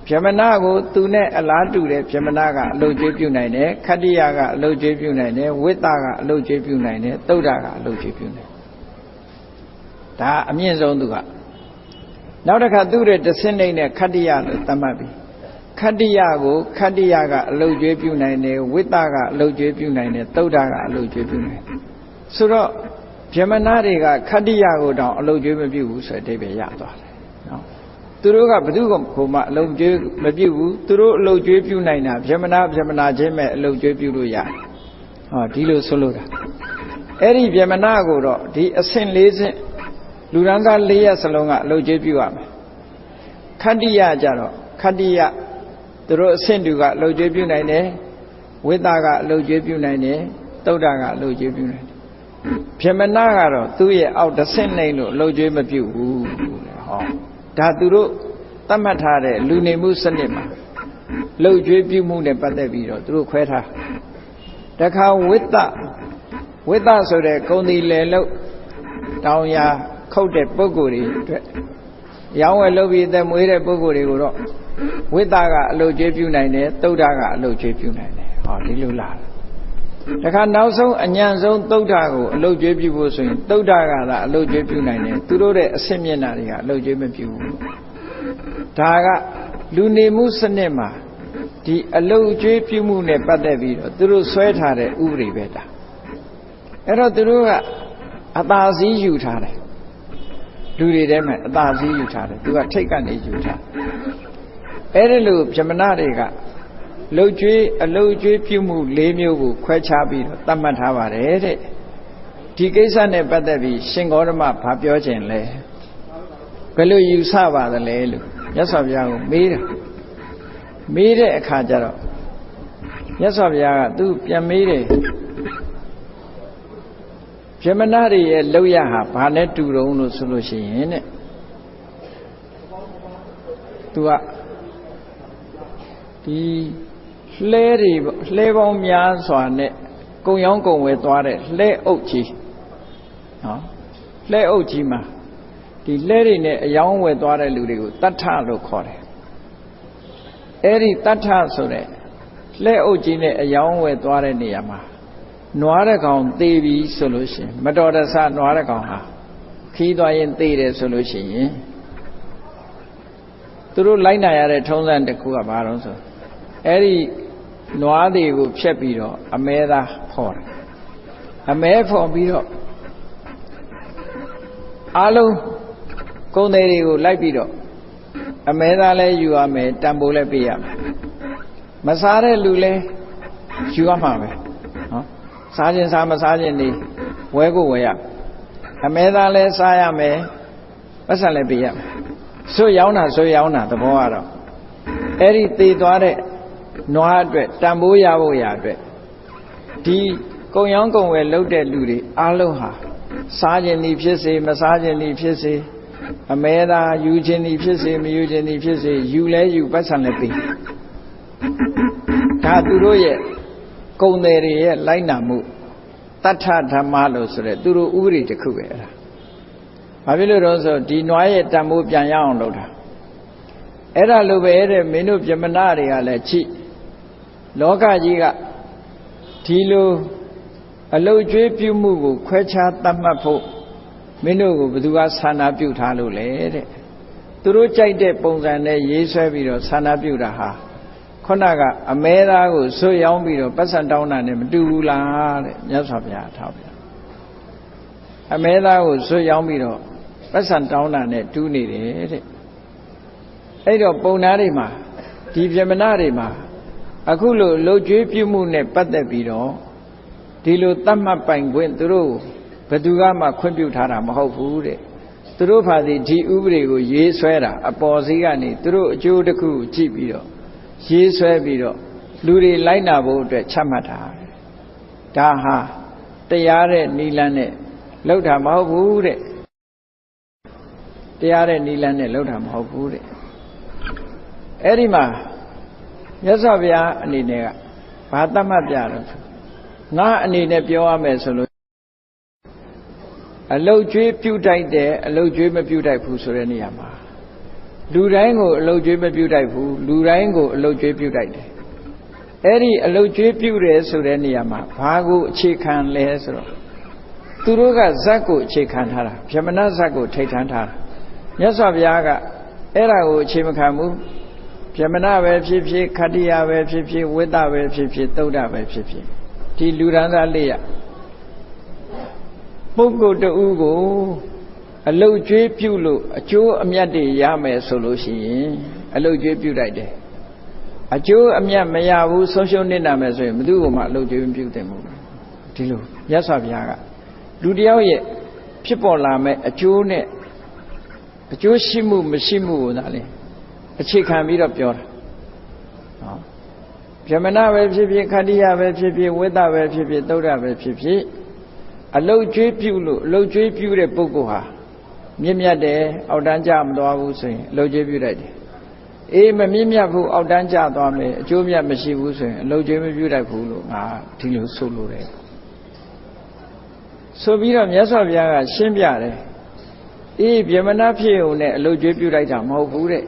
ပြမနာကိုသူနဲ့အလားတူတဲ့ပြမနာကအလုတ်ကျွေးပြုနိုင်တယ်ခတ္တိယကအလုတ်ကျွေးပြုနိုင်တယ်ဝိတ္တကအလုတ်ကျွေးပြုနိုင်တယ်သုဒ္ဓကအလုတ်ကျွေးပြုနိုင်ဒါအမြင့်ဆုံးသူကနောက်တစ်ခါသူ့ရဲ့တဆင့်နဲ့ခတ္တိယလို့သတ်မှတ်ပြီးခတ္တိယကိုခတ္တိယကအလုတ်ကျွေးပြုနိုင်တယ်ဝိတ္တကအလုတ်ကျွေးပြုနိုင်တယ်သုဒ္ဓကအလုတ်ကျွေးပြုနိုင်တယ်ဆိုတော့ဗြဟ္မဏတွေကခတ္တိယကိုတောင်အလုတ်ကျွေးမပြုဘူးဆိုတဲ့အဓိပ္ပာယ်ရသွားတယ်နော်သူတို့ကဘယ်သူမှအလုတ်ကျွေးမပြုဘူးသူတို့အလုတ်ကျွေးပြုနိုင်တာဗြဟ္မဏချင်းပဲအလုတ်ကျွေးပြုလို့ရတယ်ဟောဒီလိုဆိုလို့တာအဲ့ဒီဗြဟ္မဏကိုတော့ဒီအဆင့်၄ဆင့်လူရန်စား၄ရပ်စလုံးကအလုတ်ကျွေးပြုရမယ်ခတ္တိယကြတော့ခတ္တိယ သူတို့အဆင့်တူကအလုပ်ကျွေးပြုနိုင်တယ်ဝိသကအလုပ်ကျွေးပြုနိုင်တယ်သုဒ္ဓကအလုပ်ကျွေးပြုနိုင်တယ်ပြမနာကတော့သူ့ရဲ့အောက်တစ်ဆင့်နိုင်လို့အလုပ်ကျွေးမပြုဘူးဟောဒါသူတို့သတ်မှတ်ထားတဲ့လူနေမှုစနစ်မှာလှုပ်ကြွေးပြုမှုနဲ့ပတ်သက်ပြီးတော့သူတို့ခွဲထားတခါဝိသဆိုတဲ့ဂုံဒီလေလို့တောင်ယာခုတ်တဲ့ပုဂ္ဂိုလ်တွေအတွက်ရောင်းဝယ်လုပ်ပြီးသက်မွေးတဲ့ပုဂ္ဂိုလ်တွေကိုတော့ဝိသကအလုပ်ကျွေးပြုနိုင်တယ်သုဒ္ဓကအလုပ်ကျွေးပြုနိုင်တယ်ဟောဒီလိုလားတခါနောက်ဆုံးအညံဆုံးသုဒ္ဓကိုအလုပ်ကျွေးပြုဖို့ဆိုရင်သုဒ္ဓကသာအလုပ်ကျွေးပြုနိုင်တယ်သူတို့ရဲ့အဆင့်မျက်နှာတွေကအလုပ်ကျွေးမပြုဘူးဒါကလူနေမှုစနစ်မှာဒီအလုပ်ကျွေးပြုမှုနဲ့ပတ်သက်ပြီးတော့သူတို့ဆွဲထားတဲ့ဥပဒေပဲဒါအဲ့တော့သူတို့ကအသာစီးယူထားတယ်လူတွေထဲမှာအသာစီးယူထားတယ်သူကထိတ်ကနေယူထားအဲ့ဒီလိုဗြဟ္မဏတွေကအလုပ်ကျွေးပြုမှု၄မျိုးကိုခွဲခြားပြီးတော့သတ်မှတ်ထားပါတယ်တဲ့ဒီကိစ္စနဲ့ပတ်သက်ပြီးရှင်ဂေါတမဘာပြောခြင်းလဲဘယ်လိုယူဆပါသလဲလို့မြတ်စွာဘုရားကိုမေးတဲ့အခါကျတော့မြတ်စွာဘုရားကသူပြန်မေးတယ်ဗြဟ္မဏတွေရဲ့လောက်ရဟာဘာနဲ့တူတုံးလို့ဆိုလို့ရှိရင်တဲ့သူကဒီလှဲပေါင်းများစွာနဲ့ကုံရောင်းကုံဝယ်သွားတဲ့လှဲအုပ်ကြီးနော်လှဲအုပ်ကြီးမှာဒီလှဲတွေနဲ့အယောင်းဝယ်သွားတဲ့လူတွေကိုတထလို့ခေါ်တယ်အဲ့ဒီတထဆိုတဲ့လှဲအုပ်ကြီးနဲ့အယောင်းဝယ်သွားတဲ့နေရာမှာနွားတစ်ကောင်သေပြီဆိုလို့ရှိရင်မတော်တဆနွားတစ်ကောင်ဟာခီးသွားရင်သေတယ်ဆိုလို့ရှိရင်သူတို့လိုက်နိုင်ရတဲ့ထုံးစံတစ်ခုကဘာလို့ဆိုအဲ့ဒီနွားတွေကိုဖြတ်ပြီးတော့အမဲသားဖော်တယ်အမဲဖော်ပြီးတော့အားလုံးကုန်သည်တွေကိုလိုက်ပြီးတော့အမဲသားလည်းယူရမယ်တန်ဖိုးလည်းပေးရမယ်မစားတဲ့လူလည်းယူရမှာပဲနော်စားခြင်းစားမစားခြင်းနေဝဲကိုဝဲရအမဲသားလည်းစားရမယ်ပတ်စံလည်းပေးရမယ်ဆွရောင်းတာသဘောကတော့အဲ့ဒီသေသွားတဲ့နွားအတွက်တန်ဖိုးရဖို့ရအတွက်ဒီကုံရောင်းကုံဝယ်လုပ်တဲ့လူတွေအားလုံးဟာစားခြင်းသည်ဖြစ်စေမစားခြင်းသည်ဖြစ်စေအမဲသာယူခြင်းသည်ဖြစ်စေမယူခြင်းသည်ဖြစ်စေယူလဲယူပတ်စံလည်းပေးဒါသူတို့ရဲ့ကုံတယ်တွေရဲ့လိုက်နာမှုတထဓမ္မလို့ဆိုတဲ့သူတို့ဥပဒေတစ်ခုပဲအဲ့ဒါဘာဖြစ်လို့တော့ဆိုဒီနွားရဲ့တန်ဖိုးပြန်ရအောင်လုပ်တာအဲ့ဒါလိုပဲတဲ့မင်းတို့ဗြဟ္မဏတွေကလည်းချိလောကကြီးကဒီလိုအလုတ်ကျွေးပြုမှုကိုခွဲခြားသတ်မှတ်ဖို့မင်းတို့ကိုဘယ်သူကဆန္ဒပြုထားလို့လဲတဲ့သူတို့ကြိုက်တဲ့ပုံစံနဲ့ရေးဆွဲပြီးတော့ဆန္ဒပြုတာဟာခုနကအမဲသားကိုဆွတ်ရောင်းပြီးတော့ပတ်စံတောင်းတာနဲ့မတူဘူးလားတဲ့မြတ်စွာဘုရားထောက်ပြအမဲသားကိုဆွတ်ရောင်းပြီးတော့ပတ်စံတောင်းတာနဲ့တူးနေတယ်တဲ့အဲ့တော့ပုံနာတွေမှာဒီဗြဟ္မဏတွေမှာအခုလိုလှုပ်ကြွေးပြုမှုနဲ့ပတ်သက်ပြီးတော့ဒီလိုသတ်မှတ်ပိုင်ခွင့်သူတို့ဘယ်သူကမှခွင့်ပြုထားတာမဟုတ်ဘူးတဲ့သူတို့ဖာစီဒီဥပဒေကိုရေးဆွဲတာအပေါ်စီးကနေသူတို့အကျိုးတစ်ခုကြည့်ပြီးတော့ရေးဆွဲပြီးတော့လူတွေလိုက်နာဖို့အတွက်ချမှတ်တာဒါဟာတရားတဲ့နိလန်းနဲ့လောက်တာမဟုတ်ဘူးတဲ့တရားတဲ့နိလန်းနဲ့လောက်တာမဟုတ်ဘူးတဲ့အဲ့ဒီမှာမြတ်စွာဘုရားအနေနဲ့ကဘာသတ်မှတ်ပြတော့ငါအနေနဲ့ပြောရမယ်ဆိုလို့အလုတ်ကျွေးပြုတ်တိုက်တယ်အလုတ်ကျွေးမပြုတ်တိုက်ဘူးဆိုတဲ့နေရာမှာလူတိုင်းကိုအလုတ်ကျွေးမပြုတ်တိုက်ဘူးလူတိုင်းကိုအလုတ်ကျွေးပြုတ်တိုက်တယ်အဲ့ဒီအလုတ်ကျွေးပြုတ်တယ်ဆိုတဲ့နေရာမှာဘာကိုအခြေခံလဲဆိုတော့သူတို့ကဇတ်ကိုအခြေခံထားတာဗြဟ္မဏဇတ်ကိုထိတ်ထမ်းထားတာမြတ်စွာဘုရားကအဲ့ဒါကိုအခြေမခံဘူးဗြဟ္မဏပဲဖြစ်ဖြစ်ခတ္တိယပဲဖြစ်ဖြစ်ဝိတ္တပဲဖြစ်ဖြစ်သုဒ္ဓပဲဖြစ်ဖြစ်ဒီလူရန်သားလေးရပုဂ္ဂိုလ်တူကိုအလုတ်ကျွေးပြုလို့အကျိုးအမြတ်တွေရမယ်ဆိုလို့ရှိရင်အလုတ်ကျွေးပြုလိုက်တယ်အကျိုးအမြတ်မရဘူးဆုံးရှုံးနေတာမယ်ဆိုရင်ဘယ်သူ့ကိုမှအလုတ်ကျွေးမပြုသင့်ဘူးဒီလိုမြတ်စွာဘုရားကလူတယောက်ရဲ့ဖြစ်ပေါ်လာမဲ့အကျိုးနဲ့အကျိုးရှိမှုမရှိမှုကိုသာလေအခြေခံပြီးတော့ပြောတာ ဗြဟ္မဏပဲဖြစ်ဖြစ်ခတ္တိယပဲဖြစ်ဖြစ်ဝိတ္တပဲဖြစ်ဖြစ်သုဒ္ဓပဲဖြစ်ဖြစ်အလုတ်ကျွေးပြုလို့အလုတ်ကျွေးပြုတဲ့ပုဂ္ဂိုလ်ဟာမြင့်မြတ်တယ်အောက်တန်းကျမသွားဘူးဆိုရင်အလုတ်ကျွေးပြုလိုက်တယ်အေးမမြင့်မြတ်ဘူးအောက်တန်းကျသွားမယ်အကျိုးမြတ်မရှိဘူးဆိုရင်အလုတ်ကျွေးမပြုတတ်ဘူးလို့ငါဒီလိုဆိုလိုတယ်ဆိုပြီးတော့မြတ်စွာဘုရားကရှင်းပြတယ်အေးဗြဟ္မဏဖြစ်ုံနဲ့အလုတ်ကျွေးပြုလိုက်တာမဟုတ်ဘူးတဲ့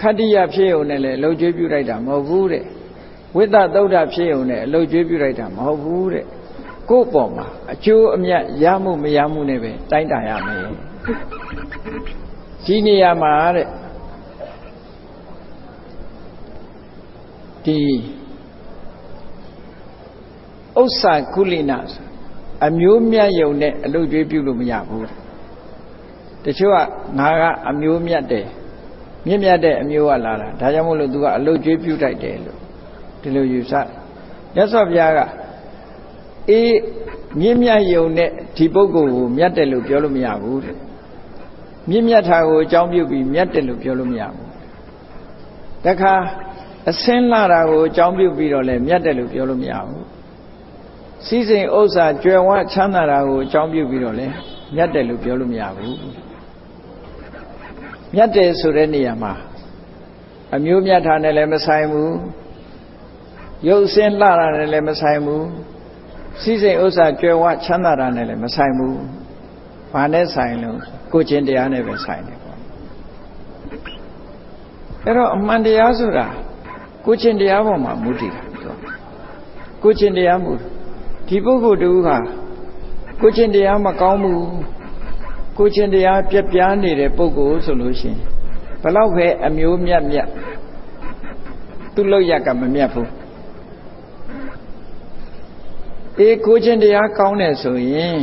ခတ္တိယဖြစ်ုံနဲ့လည်းအလုတ်ကျွေးပြုလိုက်တာမဟုတ်ဘူးတဲ့ဝိတ္တသုဒ္ဓဖြစ်ုံနဲ့အလုတ်ကျွေးပြုလိုက်တာမဟုတ်ဘူးတဲ့ကိုယ့်ပေါ်မှာအကျိုးအမြတ်ရမှုမရမှုနဲ့ပဲတိုင်းတာရမယ်ဒီနေရာမှာတဲ့ဒီဥစ္စာကုလိနာအမျိုးမြတ်ယုံနဲ့အလုတ်ကျွေးပြုလို့မရဘူးတချို့ကငါကအမျိုးမြတ်တယ်မြင့်မြတ်တဲ့အမျိုးကလာတာဒါကြောင့်မို့လို့ तू ကအလုတ်ကျွေးပြုတိုက်တယ်လို့ဒီလိုယူဆမြတ်စွာဘုရားကအေးမြင့်မြတ်ယုံနဲ့ဒီပုဂ္ဂိုလ်ကိုမြတ်တယ်လို့ပြောလို့မရဘူးတဲ့မြင့်မြတ်တာကိုအကြောင်းပြုပြီးမြတ်တယ်လို့ပြောလို့မရဘူးတခါအစင်းလာတာကိုအကြောင်းပြုပြီးတော့လည်းမြတ်တယ်လို့ပြောလို့မရဘူးစည်းစိမ်ဥစ္စာကြွယ်ဝချမ်းသာတာကိုအကြောင်းပြုပြီးတော့လည်းမြတ်တယ်လို့ပြောလို့မရဘူးမြတ်တယ်ဆိုတဲ့နေရာမှာအမျိုးမြတ်တာနဲ့လည်းမဆိုင်ဘူးရုပ်စင်းလှတာနဲ့လည်းမဆိုင်ဘူးစည်းစိမ်ဥစ္စာကြွယ်ဝချမ်းသာတာနဲ့လည်းမဆိုင်ဘူးဘာနဲ့ဆိုင်လို့ကိုယ်ချင်းတရားနဲ့ပဲဆိုင်တယ်ပေါ့အဲ့တော့အမှန်တရားဆိုတာကိုယ်ချင်းတရားပေါ်မှာမူတည်တာကိုယ်ချင်းတရားမူဒီပုဂ္ဂိုလ်တူဟာကိုယ်ချင်းတရားမကောင်းဘူးကိုယ်ချင်းတရားပြက်ပြားနေတဲ့ပုဂ္ဂိုလ်ဆိုလို့ရှိရင်ဘလောက်ပဲအမျိုးမြတ်မြတ်သူ့လောက်ရကမမြတ်ဘူးအေးကိုချင်းတရားကောင်းတယ်ဆိုရင်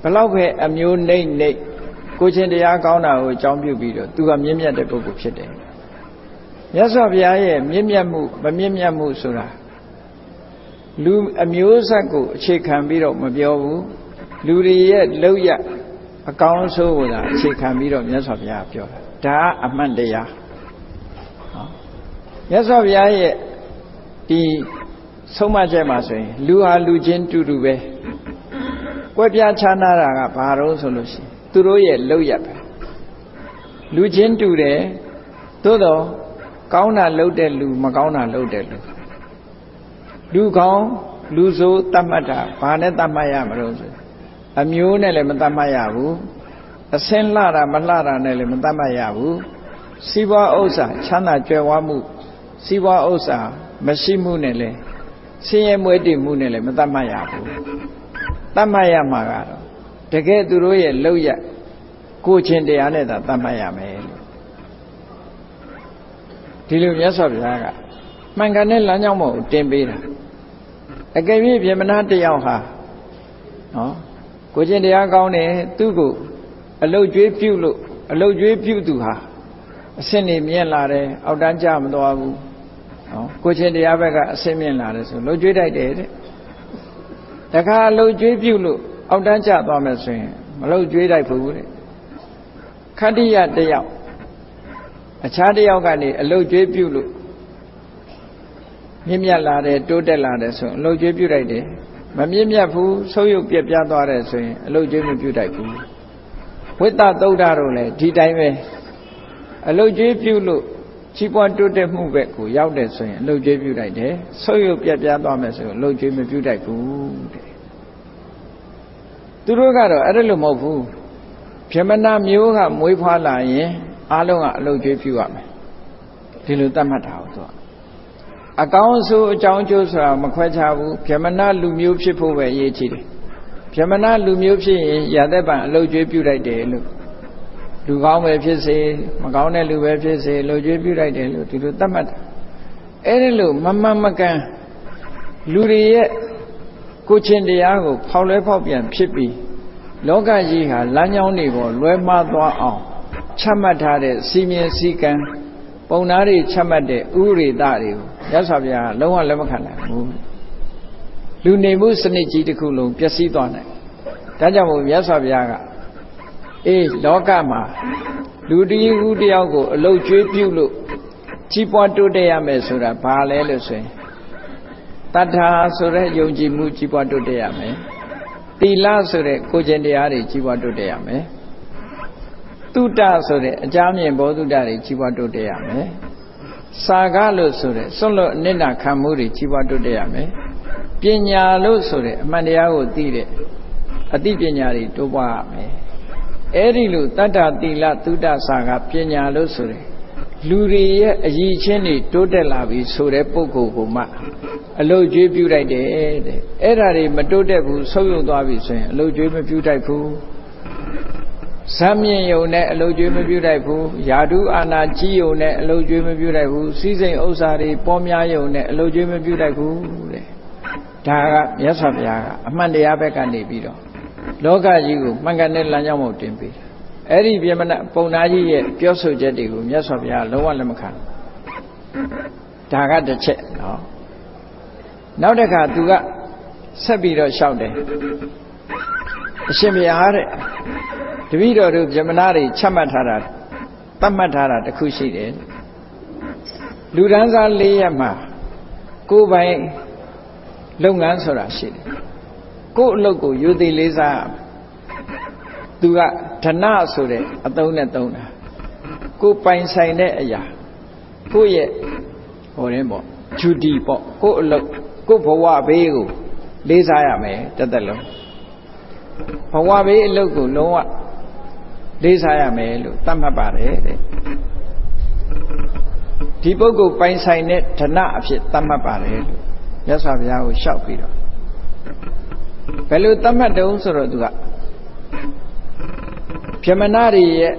ဘလောက်ပဲအမျိုးနှိမ့်နှိမ့်ကိုချင်းတရားကောင်းတာကိုအကြောင်းပြုပြီးတော့သူကမြင့်မြတ်တဲ့ပုဂ္ဂိုလ်ဖြစ်တယ်မြတ်စွာဘုရားရဲ့မြင့်မြတ်မှုမမြင့်မြတ်မှုဆိုတာလူအမျိုးဆက်ကိုအခြေခံပြီးတော့မပြောဘူးလူတွေရဲ့လောက်ရအကောင်းဆုံးကိုသာအခြေခံပြီးတော့မြတ်စွာဘုရားပြောတာဒါအမှန်တရားမြတ်စွာဘုရားရဲ့ဒီဆုံးမချက်မှာဆိုရင်လူဟာလူချင်းတူတူပဲကွဲပြားခြားနာတာကဘာလို့ဆိုလို့ရှိရင်သူတို့ရဲ့လောက်ရပဲလူချင်းတူတယ်သို့တော့ကောင်းတာလုပ်တဲ့လူမကောင်းတာလုပ်တဲ့လူကောင်းလူဆိုးတတ်မှတ်တာဘာနဲ့တတ်မှတ်ရမလို့ဆိုအမျိုးနဲ့လည်းမတတ်မှတ်ရဘူးအစင်းလှတာမလှတာနဲ့လည်းမတတ်မှတ်ရဘူးစီးပွားဥစ္စာချမ်းသာကြွယ်ဝမှုစီးပွားဥစ္စာမရှိမှုနဲ့လည်းဆင်းရဲမွဲတေမှုနဲ့လည်းမတတ်မှတ်ရဘူးတတ်မှတ်ရမှာကတော့တကယ်သူတို့ရဲ့လောက်ရကိုချင်းတရားနဲ့သာတတ်မှတ်ရမယ်လို့ဒီလိုမြတ်စွာဘုရားကမှန်ကန်တဲ့လမ်းကြောင်းပေါ်ကိုတင်ပေးတာအကယ်၍ဗြဟ္မဏတယောက်ဟာနော်ကိုချင်းတရားကောင်းတယ်သူ့ကိုအလုတ်ကျွေးပြုလို့အလုတ်ကျွေးပြုသူဟာအစင်းနေမြင့်လာတယ်အောက်တန်းကျမသွားဘူးနော်ကိုချင်းတရားဘက်ကအစင်းမြင့်လာတယ်ဆိုလုတ်ကျွေးတိုက်တယ်တဲ့တခါအလုတ်ကျွေးပြုလို့အောက်တန်းကျသွားမယ်ဆိုရင်မလုတ်ကျွေးတိုက်ဘူးတဲ့ခတ္တိယတယောက်အခြားတယောက်ကနေအလုတ်ကျွေးပြုလို့မြင့်မြတ်လာတယ်တိုးတက်လာတယ်ဆိုရင်အလုတ်ကျွေးပြုလိုက်တယ်မမြင့်မြတ်ဘူးဆုပ်ယုပ်ပြက်ပြားသွားတယ်ဆိုရင်အလုတ်ကျွေးမပြုတိုက်ဘူးဝိတ္တသုဒ္ဓတို့လည်းဒီတိုင်းပဲအလုတ်ကျွေးပြုလို့ကြီးပွားတိုးတက်မှုပဲကိုရောက်တယ်ဆိုရင်အလုတ်ကျွေးပြုတိုက်တယ်ဆုပ်ယုပ်ပြက်ပြားသွားမယ်ဆိုရင်အလုတ်ကျွေးမပြုတိုက်ဘူးတဲ့သူတို့ကတော့အဲ့ဒါလိုမဟုတ်ဘူးဗြဟ္မဏမျိုးကမွေးဖွားလာရင်အားလုံးကအလုတ်ကျွေးပြုရမယ်ဒီလိုသတ်မှတ်တာဟုတ်တော့အကောင်းဆုံးအကြောင်းကျိုးဆိုတာမခွဲခြားဘူးဗြဟ္မဏလူမျိုးဖြစ်ဖို့ပဲအရေးကြီးတယ်ဗြဟ္မဏလူမျိုးဖြစ်ရင်ရာသက်ပံအလုတ်ကျွေးပြုလိုက်တယ်လို့လူကောင်းပဲဖြစ်စေမကောင်းတဲ့လူပဲဖြစ်စေအလုတ်ကျွေးပြုလိုက်တယ်လို့ဒီလိုသတ်မှတ်တာအဲ့ဒီလိုမမှန်မကန်လူတွေရဲ့ကိုချင်းတရားကိုဖောက်လဲဖောက်ပြန်ဖြစ်ပြီးလောကကြီးဟာလမ်းကြောင်းတွေပေါ်လွဲမှားသွားအောင်ချမှတ်ထားတဲ့စီမင်းစည်းကမ်းပုံနာတွေချမှတ်တဲ့ဥရိသတွေကိုရသော်ဗျာလုံးဝလက်မခံနိုင်ဘူးလူနေမှုစနစ်ကြီးတစ်ခုလုံးပျက်စီးသွားနိုင်ဒါကြောင့်မို့မြတ်စွာဘုရားကအေးလောကမှာလူတည်းဟူတယောက်ကိုအလုတ်ကျွေးပြုလို့ ကြီးပွားတိုးတက်ရမယ်ဆိုတာဘာလဲလို့ဆိုရင်တတ္ထာဆိုတဲ့ယုံကြည်မှုကြီးပွားတိုးတက်ရမယ်သီလဆိုတဲ့ကိုယ်ကျင့်တရားတွေကြီးပွားတိုးတက်ရမယ်သုတဆိုတဲ့အကြမြင်ဘောဓုတတွေကြီးပွားတိုးတက်ရမယ်စာကလို့ဆိုတဲ့စွန့်လွတ်အနစ်နာခံမှုတွေကြီးပွားတိုးတက်ရမယ်ပညာလို့ဆိုတဲ့အမှန်တရားကိုသိတဲ့အသိပညာတွေတိုးပွားရမယ်အဲ့ဒီလိုတတ္တသီလသုတစာကပညာလို့ဆိုတဲ့လူတွေရဲ့အရည်ချင်းတွေတိုးတက်လာပြီဆိုတဲ့ပုဂ္ဂိုလ်ကမှအလုတ်ကျွေးပြုလိုက်တယ်တဲ့အဲ့ဒါတွေမတိုးတက်ဘူးဆုပ်ယုံသွားပြီဆိုရင်အလုတ်ကျွေးမပြုတတ်ဘူးဇာမြင့်ယုံနဲ့အလုတ်ကျွေးမပြုတတ်ဘူးယာဓုအာနာကြီးယုံနဲ့အလုတ်ကျွေးမပြုတတ်ဘူးစီးစိမ်ဥစ္စာတွေပေါများယုံနဲ့အလုတ်ကျွေးမပြုတတ်ဘူးတဲ့ဒါကမြတ်စွာဘုရားကအမှန်တရားဘက်ကနေပြီးတော့လောကကြီးကိုမှန်ကန်တဲ့လမ်းကြောင်းပေါ်တင်ပေးတယ်အဲ့ဒီပြမနာပုံနာကြီးရဲ့ပြောဆိုချက်တွေကိုမြတ်စွာဘုရားလုံးဝလက်မခံဒါကတစ်ချက်နော်နောက်တစ်ခါသူကဆက်ပြီးတော့လျှောက်တယ်အရှင်ဘုရားတဲ့တပည့်တော်တို့ပြမနာတွေချမှတ်ထားတာသတ်မှတ်ထားတာတစ်ခုရှိတယ်လူဒန်းစား၄ရက်မှာကိုယ်ပိုင်လုပ်ငန်းဆိုတာရှိတယ်ကိုယ့်အလုပ်ကိုယူသည်လေးစားသူကဓနဆိုတဲ့အသုံးနဲ့သုံးတာကိုပိုင်ဆိုင်တဲ့အရာကိုယ့်ရဲ့ဟိုရင်းပေါ့ဂျူတီပေါ့ကိုယ့်အလုပ်ကိုယ့်ဘဝဘေးကိုလေးစားရမယ်တစ်သက်လုံးဘဝဘေးအလုပ်ကိုလုံးဝလေးစားရမယ်လို့သတ်မှတ်ပါတယ်တဲ့ဒီပုဂ္ဂိုလ်ပိုင်ဆိုင်တဲ့ဓနအဖြစ်သတ်မှတ်ပါတယ်လို့မြတ်စွာဘုရားကိုလျှောက်ပြီးတော့ဘယ်လိုသတ်မှတ်တုံးဆိုတော့သူကပြမနာတွေရဲ့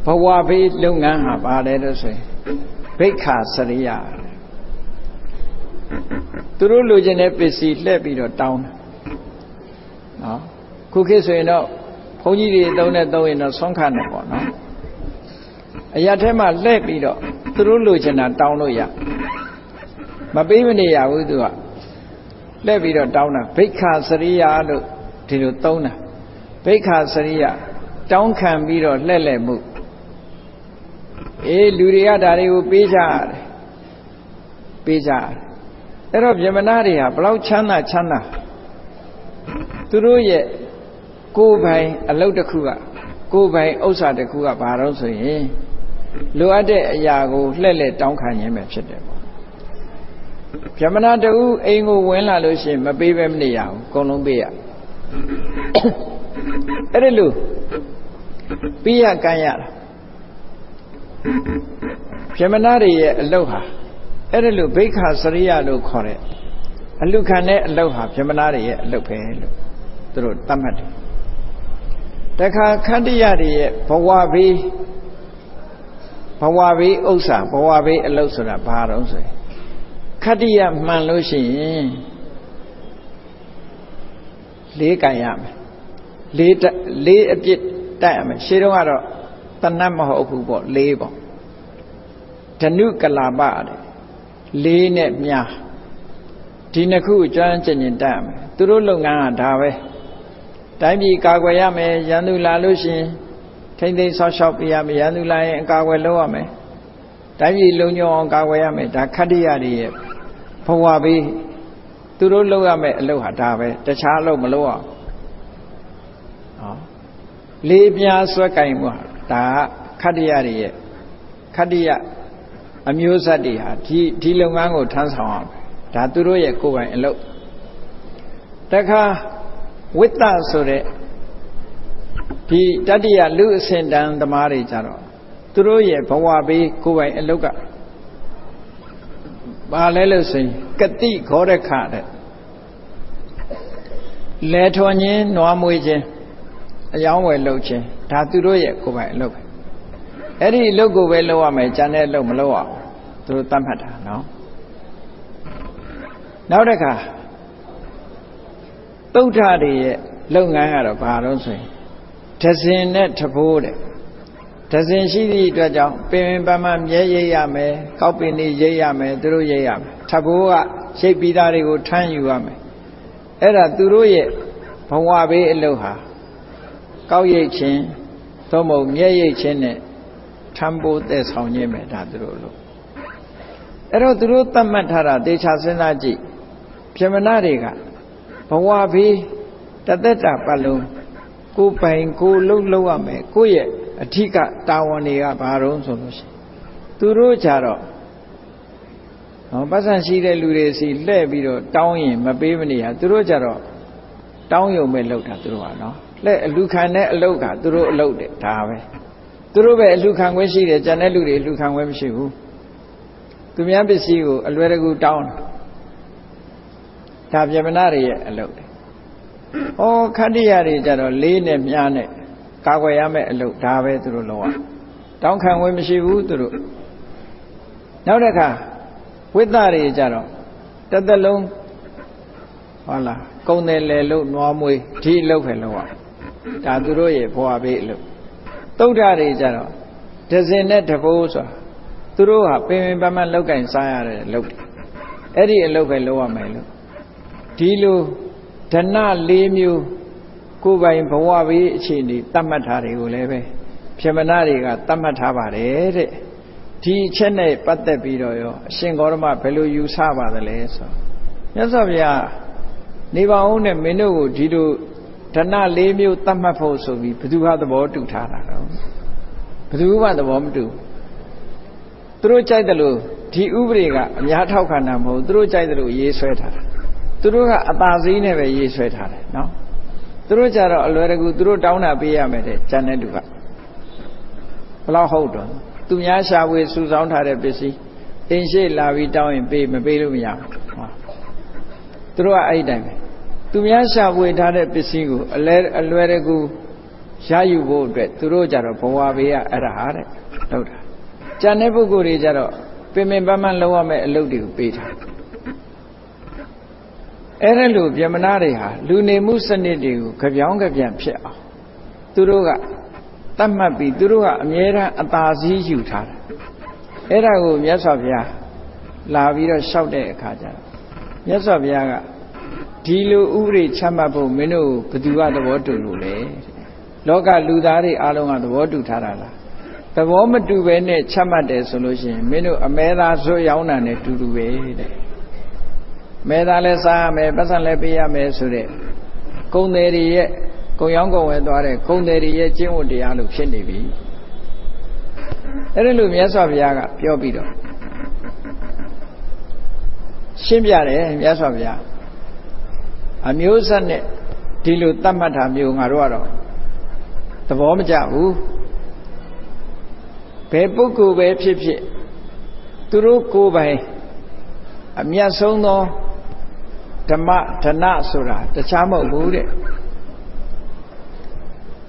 ဘဝဘေးလုပ်ငန်းဟာပါတယ်လို့ဆိုရင်ဘိက္ခာစရိယသူတို့လိုချင်တဲ့ပစ္စည်းလှည့်ပြီးတော့တောင်းတယ်နော်ခုခေတ်ဆိုရင်တော့ဘုန်းကြီးတွေသုံးရင်တော့ဆွမ်းခံတယ်ပေါ့နော်အရာထဲမှာလှည့်ပြီးတော့သူတို့လိုချင်တာတောင်းလို့ရမပေးမနေရဘူးသူကလှည့်ပြီးတော့တောင်းတာဘိက္ခာစရိယလို့ဒီလိုသုံးတာဘိက္ခာစရိယတောင်းခံပြီးတော့လှည့်လည်မှုလူတွေကဒါတွေကိုပေးကြရတယ်ပေးကြရတယ်အဲ့တော့ဗြဟ္မဏတွေဟာဘလောက်ချမ်းသာသူတို့ရဲ့ကိုယ်ပိုင်အလုပ်တစ်ခုကကိုယ်ပိုင်ဥစ္စာတစ်ခုကဘာလို့ဆိုရင်လိုအပ်တဲ့အရာကိုလှည့်လည်တောင်းခံခြင်းပဲဖြစ်တယ်ပေါ့ဗြဟ္မဏတူအိမ်ကိုဝင်လာလို့ရှိရင်မပေးဘဲမနေရဘူးအကုန်လုံးပေးရအဲ့ဒီလိုပေးရကမ်းရတာဗြဟ္မဏတွေရဲ့အလုပ်ဟာအဲ့ဒီလိုဘိက္ခာစရိယလို့ခေါ်တဲ့အလုခံတဲ့အလုပ်ဟာဗြဟ္မဏတွေရဲ့အလုပ်ပဲလို့သူတို့သတ်မှတ်တယ်တခါခတ္တိယတွေရဲ့ဘဝဘေးဥစ္စာဘဝဘေးအလုပ်ဆိုတာဘာတော့ဆိုရင်ခတ္တိယမှန်လို့ရှိရင်လေးကံရမယ်လေးအပြစ်တက်ရမယ်ရှင်းတော့ကတော့တဏှတ်မဟုတ်ဘူးပေါ့လေးပေါ့ဓနုကလာပတဲ့လေးနဲ့မြားဒီနှစ်ခုကျွမ်းကျင်တက်ရမယ်သူတို့လုပ်ငန်းကဒါပဲတိုင်းပြည်ကာကွယ်ရမယ်ရန်သူလာလို့ရှိရင်ထိမ့်သိမ်းဆောက်ရှောက်ပြရမယ်ရန်သူလာရင်အကာအကွယ်လုပ်ရမယ်တိုင်းပြည်လုံခြုံအောင်ကာကွယ်ရမယ်ဒါခတ္တိယတွေရဲ့ဘဝဘေးသူတို့လုပ်ရမယ်အလုပ်ဟာဒါပဲတခြားအလုပ်မလုပ်အောင်လေးပြားဆွဲကင်မှုဒါခတ္တိယတွေရဲ့ခတ္တိယအမျိုးဆက်တွေဟာဒီလုပ်ငန်းကိုထမ်းဆောင်အောင်ဒါသူတို့ရဲ့ကိုယ်ပိုင်အလုပ်တခါဝိတ္တဆိုတဲ့ဒီတတ္တိယလူအစဉ်တန်းသမားတွေကြတော့သူတို့ရဲ့ဘဝဘေးကိုယ်ပိုင်အလုပ်ကဘာလဲလို့ဆိုရင်ကတိခောရခတဲ့လဲထွန်ခြင်းနွားမွေးခြင်းအယောင်းဝယ်လုပ်ခြင်းဒါသူတို့ရဲ့ကိုယ်ပိုင်အလုပ်ပဲအဲ့ဒီအလုပ်ကိုပဲလုပ်ရမယ်ကျန်တဲ့အလုပ်မလုပ်အောင်သူတို့သတ်မှတ်တာနော်နောက်တစ်ခါသုဒ္ဓတွေရဲ့လုပ်ငန်းကတော့ဘာလို့ဆိုရင်ဒဇင်နဲ့တဘိုးတဲ့ဒဇင်ရှိသည့်အတွက်ကြောင့်ပင်ပန်းမြဲရိပ်ရမယ်ကောက်ပင်တွေရိပ်ရမယ်သူတို့ရိပ်ရမယ်တဘိုးကရိပ်ပြီးသားတွေကိုထမ်းယူရမယ်အဲ့ဒါသူတို့ရဲ့ဘဝဘေးအလုပ်ဟာကောက်ရိပ်ခြင်းသို့မဟုတ်မြဲရိပ်ခြင်းနဲ့ ထံပိုးတဲ့ဆောင်ခြင်းပဲဒါသူတို့လို့အဲ့တော့သူတို့သတ်မှတ်ထားတာတေချာစဉ်းစားကြည့်ပြမနာတွေကဘဝဘေးတသက်တာပတ်လုံးကိုယ်ပိုင်ကိုယ်လုံးရမယ်ကိုယ့်ရဲ့အထက်ကတာဝန်တွေကဘာတုံးဆိုလို့ရှိရင်သူတို့ကြတော့ပတ်စံရှိတဲ့လူတွေစီလှည့်ပြီးတော့တောင်းရင်မပေးမနေရသူတို့ကြတော့တောင်းရုံပဲလုပ်တာသူတို့ကနော်လှည့်အလူခံတဲ့အလုပ်ကသူတို့အလုပ်တယ်ဒါပဲသူတို့ပဲအလူခံခွင့်ရှိတယ်ကျန်တဲ့လူတွေအလူခံခွင့်မရှိဘူးသူများပစ္စည်းကိုအလွယ်တကူတောင်းတာဒါပြမနာတွေရဲ့အလုပ်တယ်ဩခတ္တိယတွေကြတော့လေးနဲ့မြားနဲ့ကာကွယ်ရမယ့်အလုပ်ဒါပဲသူတို့လုပ်ရတောင်းခံခွင့်မရှိဘူးသူတို့နောက်တစ်ခါဝိသတွေကြတော့တစ်သက်လုံးဟုတ်လားကုံတယ်လေလို့နွားမွေးဒီအလုပ်ပဲလုပ်ရဒါသူတို့ရဲ့ဘဝဘေးအလုပ်သုဒ္ဓတွေကြတော့ဒဇင်နဲ့တဘိုးဆိုတာသူတို့ဟာပင်ပန်းပန်းလောက်ကင်စားရတဲ့အလုပ်အဲ့ဒီအလုပ်ပဲလုပ်ရမယ်လို့ဒီလိုဓန၄မျိုးကိုယ်ပိုင်ဘဝဘေးအခြေအနေတတ်မှတ်ထားတွေကိုလည်းပဲပြမနာတွေကတတ်မှတ်ထားပါတယ်တဲ့ဒီအချက်နဲ့ပတ်သက်ပြီးတော့ရောအရှင်ဂေါတမဘယ်လိုယူဆပါသလဲဆိုမြတ်စွာဘုရားနေပါဦးနဲ့မင်းတို့ကိုဒီလိုဓန၄မျိုးတတ်မှတ်ဖို့ဆိုပြီးဘယ်သူဟာသဘောတူထားတာတော့ဘယ်သူမှသဘောမတူသူတို့ကြိုက်တယ်လို့ဒီဥပဒေကအများထောက်ခံတာမဟုတ်သူတို့ကြိုက်တယ်လို့ရေးဆွဲထားတာသူတို့ကအသာစီးနဲ့ပဲရေးဆွဲထားတယ်နော်သူတို့ကြတော့အလွယ်တကူသူတို့တောင်းတာပေးရမယ်တဲ့ကျန်တဲ့လူကဘယ်လောက်ဟုတ်တော့သူများရှာဝေစုဆောင်းထားတဲ့ပစ္စည်းအင်းရှိလာပြီးတောင်းရင်ပေးမပေးလို့မရဘူးသူတို့ကအဲ့ဒီတိုင်းပဲသူများရှာဝေထားတဲ့ပစ္စည်းကိုအလွယ်တကူရယူဖို့အတွက်သူတို့ကြတော့ဘဝဘေးကအဲ့ဒါဟာတဲ့လောက်တာကျန်တဲ့ပုဂ္ဂိုလ်တွေကြတော့ပင်ပန်းပန်းလုပ်ရမယ့်အလုပ်တွေကိုပေးထားအဲ့ဒါလိုပြမနာတွေဟာလူနေမှုစနစ်တွေကိုကြပြောင်းကြပြန်ဖြစ်အောင်သူတို့ကတတ်မှတ်ပြီးသူတို့ကအမြဲတမ်းအသာစီးယူထားတယ်အဲ့ဒါကိုမြတ်စွာဘုရားလာပြီးတော့လျှောက်တဲ့အခါကျတော့မြတ်စွာဘုရားကဒီလိုဥပဒေချမှတ်ဖို့မင်းတို့ဘယ်သူကသဘောတူလို့လဲလောကလူသားတွေအားလုံးကသဘောတူထားတာလားသဘောမတူပဲနဲ့ချမှတ်တယ်ဆိုလို့ရှိရင်မင်းတို့အမဲသားဇွတ်ရောင်းတာနဲ့တူတူပဲတဲ့မဲသားလည်းစားရမယ်ပတ်စံလည်းပေးရမယ်ဆိုတဲ့ကုံတယ်တွေရဲ့ကုံရောင်းကုံဝယ်သွားတဲ့ကုံတယ်တွေရဲ့ကျင့်ဝတ်တရားလို့ဖြစ်နေပြီအဲ့ဒါလို့မြတ်စွာဘုရားကပြောပြီးတော့ရှင်းပြတယ်မြတ်စွာဘုရားအမျိုးဆက်နဲ့ဒီလိုတတ်မှတ်တာမျိုးငါတို့ကတော့သဘောမကျဘူးဘယ်ပုဂ္ဂိုလ်ပဲဖြစ်ဖြစ်သူတို့ကိုယ်ပိုင်အမြတ်ဆုံးသောဓမ္မဓနဆိုတာတခြားမဟုတ်ဘူးတဲ့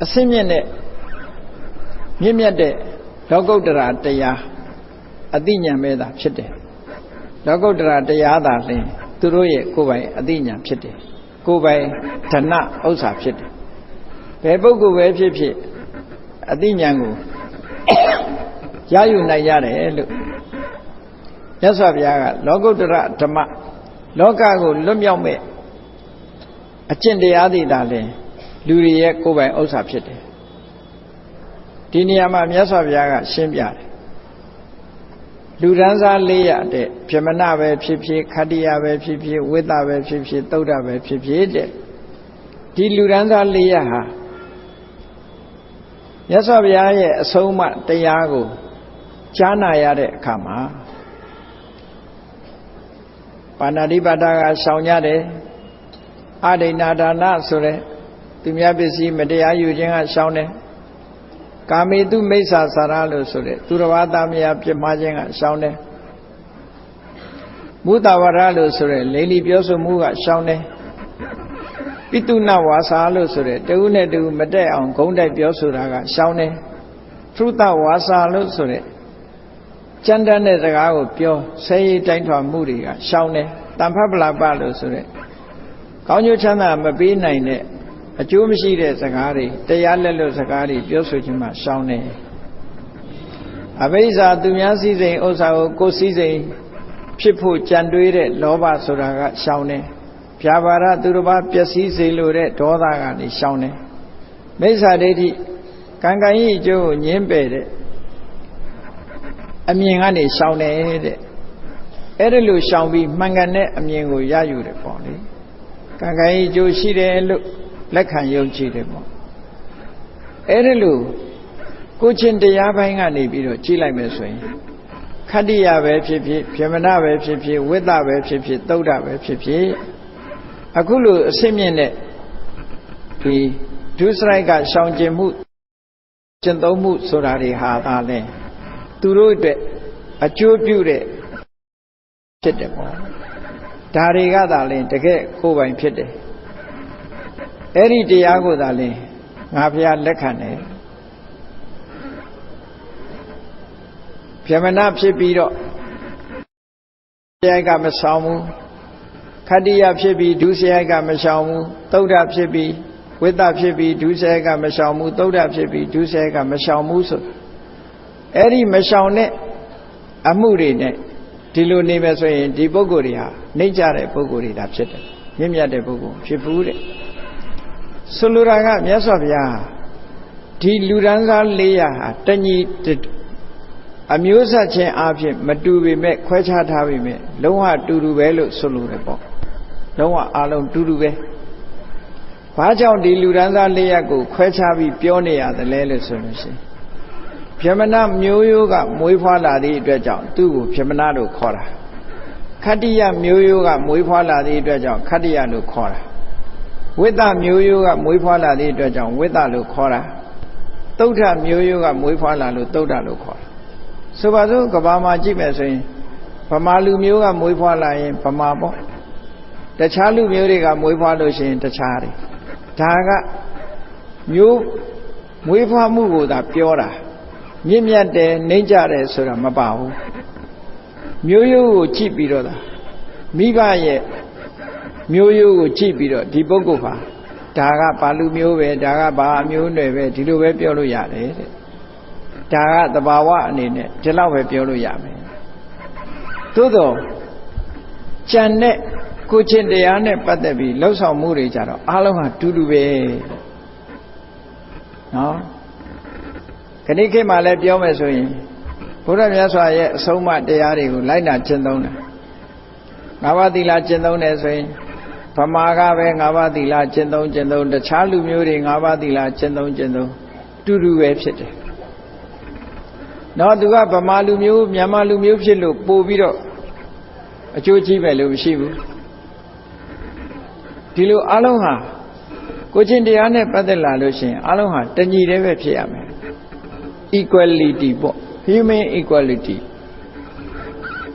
အစင်းမြင့်တဲ့မြင့်တဲ့လောကုတ္တရာတရားအသိဉာဏ်ပဲသာဖြစ်တယ်လောကုတ္တရာတရားသာလျှင်သူတို့ရဲ့ကိုယ်ပိုင်အသိဉာဏ်ဖြစ်တယ်ကိုယ်ပိုင်ဓနဥစ္စာဖြစ်တယ်ဘယ်ပုဂ္ဂိုလ်ပဲဖြစ်ဖြစ်အသိဉာဏ်ကိုရယူနိုင်ရတယ်လို့မြတ်စွာဘုရားကလောကုတ္တရာဓမ္မလောကကိုလွတ်မြောက်မဲ့အကျင့်တရားတွေသာလျှင်လူတွေရဲ့ကိုယ်ပိုင်ဥစ္စာဖြစ်တယ်ဒီနေရာမှာမြတ်စွာဘုရားကရှင်းပြတယ်လူဒန်းစား၄ရတဲ့ပြမနာပဲဖြစ်ဖြစ်ခတ္တိယပဲဖြစ်ဖြစ်ဝိသပဲဖြစ်ဖြစ်သုဒ္ဓပဲဖြစ်ဖြစ်တဲ့ဒီလူဒန်းစား၄ရဟာမြတ်စွာဘုရားရဲ့အဆုံးအမတရားကိုကြားနာရတဲ့အခါမှာပါဏာတိပါဒကရှောင်ကြတယ်အဒိဏဒါနဆိုတဲ့သူများပစ္စည်းမတရားယူခြင်းကရှောင်တယ်ကာမေတုမိစ္ဆာစာရလို့ဆိုတဲ့သူတော်ဘာသားများပြစ်မှားခြင်းကရှောင်တယ်မုသဝရလို့ဆိုတဲ့လိန်လီပြောဆိုမှုကရှောင်တယ်ပိတုနဝါစာလို့ဆိုတဲ့တဦးနဲ့တဦးမတက်အောင်ဂုံးတိုက်ပြောဆိုတာကရှောင်တယ်သုတဝါစာလို့ဆိုတဲ့ကျမ်းတမ်းတဲ့စကားကိုပြောဆဲရေးတိုင်းထွာမှုတွေကရှောင်တယ်တန်ဖတ်ပလာပလို့ဆိုတဲ့ကောင်းကျိုးချမ်းသာမပေးနိုင်တဲ့အကျိုးမရှိတဲ့စကားတွေတရားလက်လွတ်စကားတွေပြောဆိုခြင်းမှရှောင်တယ်အဘိဇာသူများစည်းစိမ်ဥစ္စာကိုကိုယ်စည်းစိမ်ဖြစ်ဖို့ကြံတွေးတဲ့လောဘဆိုတာကရှောင်တယ်ဖြာပါရသူတစ်ပါးပျက်စီးစေလိုတဲ့ဒေါသကနေရှောင်တယ်မိစ္ဆာဒိဋ္ဌိကံကံဤအကျိုးကိုညှင်းပယ်တဲ့ အမြင်ကနေရှောင်တယ်တဲ့အဲ့ဒါလို့ရှောင်ပြီးမှန်ကန်တဲ့အမြင်ကိုရယူတယ်ပေါ့လေကံကံကြီးအကျိုးရှိတယ်လို့လက်ခံယုံကြည်တယ်ပေါ့အဲ့ဒါလို့ကိုချင်းတရားပိုင်းကနေပြီးတော့ကြည့်လိုက်မယ်ဆိုရင်ခတ္တိယပဲဖြစ်ဖြစ်ဗြဟ္မဏပဲဖြစ်ဖြစ်ဝိသပဲဖြစ်ဖြစ်သုဒ္ဓပဲဖြစ်ဖြစ်အခုလိုအစစ်မြင့်တဲ့ဒီဒုစရိုက်ကရှောင်ကျင်မှုကျင့်သုံးမှုဆိုတာတွေဟာသာလဲသူတို့အတွက်အကျိုးပြုတဲ့ဖြစ်တယ်ပေါ့ဒါတွေကသာလဲတကယ်ကိုယ်ပိုင်ဖြစ်တယ်အဲ့ဒီတရားကိုသာလဲငါဘုရားလက်ခံတယ်ဗြဟ္မဏဖြစ်ပြီးတော့စရိုက်ကမဆောင်ဘူးခတ္တိယဖြစ်ပြီးဒုစရိုက်ကမဆောင်ဘူးသုဒ္ဓဖြစ်ပြီးဝိသဖြစ်ပြီးဒုစရိုက်ကမဆောင်ဘူးသုဒ္ဓဖြစ်ပြီးဒုစရိုက်ကမဆောင်ဘူးဆိုအဲ့ဒီမဆောင်တဲ့အမှုတွေနဲ့ဒီလိုနေမယ်ဆိုရင်ဒီပုဂ္ဂိုလ်တွေဟာနှိမ့်ကြတဲ့ပုဂ္ဂိုလ်တွေဒါဖြစ်တယ်မြင့်မြတ်တဲ့ပုဂ္ဂိုလ်ဖြစ်ဘူးတဲ့ဆိုလိုတာကမြတ်စွာဘုရားဒီလူဒန်းစား400ဟာတညီအမျိုးဆက်ချင်းအဖြစ်မတူပေမဲ့ခွဲခြားထားပေမဲ့လုံးဝတူတူပဲလို့ဆိုလိုတယ်ပေါ့လုံးဝအလုံးတူတူပဲဘာကြောင့်ဒီလူဒန်းစား400ကိုခွဲခြားပြီးပြောနေရတယ်လဲလို့ဆိုလို့ရှိရင်ဗြဟ္မဏမျိုးရိုးကမွေးဖွားလာသည့်အတွက်ကြောင့်သူ့ကိုဗြဟ္မဏလို့ခေါ်တာခတ္တိယမျိုးရိုးကမွေးဖွားလာသည့်အတွက်ကြောင့်ခတ္တိယလို့ခေါ်တာဝိသမျိုးရိုးကမွေးဖွားလာသည့်အတွက်ကြောင့်ဝိသလို့ခေါ်တာသုဒ္ဓမျိုးရိုးကမွေးဖွားလာလို့သုဒ္ဓလို့ခေါ်တာဆိုပါစို့ကဘာမှာကြည့်မယ်ဆိုရင်ဗမာလူမျိုးကမွေးဖွားလာရင်ဗမာပေါ့တခြားလူမျိုးတွေကမွေးဖွားလို့ရှိရင်တခြားတွေဒါကမျိုးမွေးဖွားမှုကိုသာပြောတာမြင့်မြတ်တယ်နှိမ့်ကြတယ်ဆိုတာမပါဘူးမျိုးရိုးကိုကြည့်ပြီးတော့သာမိဘရဲ့မျိုးရိုးကိုကြည့်ပြီးတော့ဒီပုဂ္ဂိုလ်ဟာဒါကဘာလူမျိုးပဲဒါကဘာအမျိုးနွယ်ပဲဒီလိုပဲပြောလို့ရတယ်တဲ့ဒါကသဘာဝအနေနဲ့ဒီလောက်ပဲပြောလို့ရမယ်သို့တော့ကြံတဲ့ကိုချင်းတရားနဲ့ပတ်သက်ပြီးလှုပ်ဆောင်မှုတွေကြတော့အားလုံးဟာတူတူပဲနော်ခဏခေတ်မှလည်းပြောမယ်ဆိုရင်ဘုရားမြတ်စွာရဲ့အဆုံးအမတရားတွေကိုလိုက်နာကျင့်သုံးတယ်ငါးပါးသီလကျင့်သုံးတယ်ဆိုရင်ဗမာကပဲငါးပါးသီလကျင့်သုံးတခြားလူမျိုးတွေငါးပါးသီလကျင့်သုံးတူတူပဲဖြစ်တယ်နော်သူကဗမာလူမျိုးမြန်မာလူမျိုးဖြစ်လို့ပို့ပြီးတော့အကျိုးကြီးပဲလို့မရှိဘူးဒီလိုအလုံးဟာကိုချင်းတရားနဲ့ပတ်သက်လာလို့ရှိရင်အလုံးဟာတညီတည်းပဲဖြစ်ရမယ် equality ပေါ့ human equality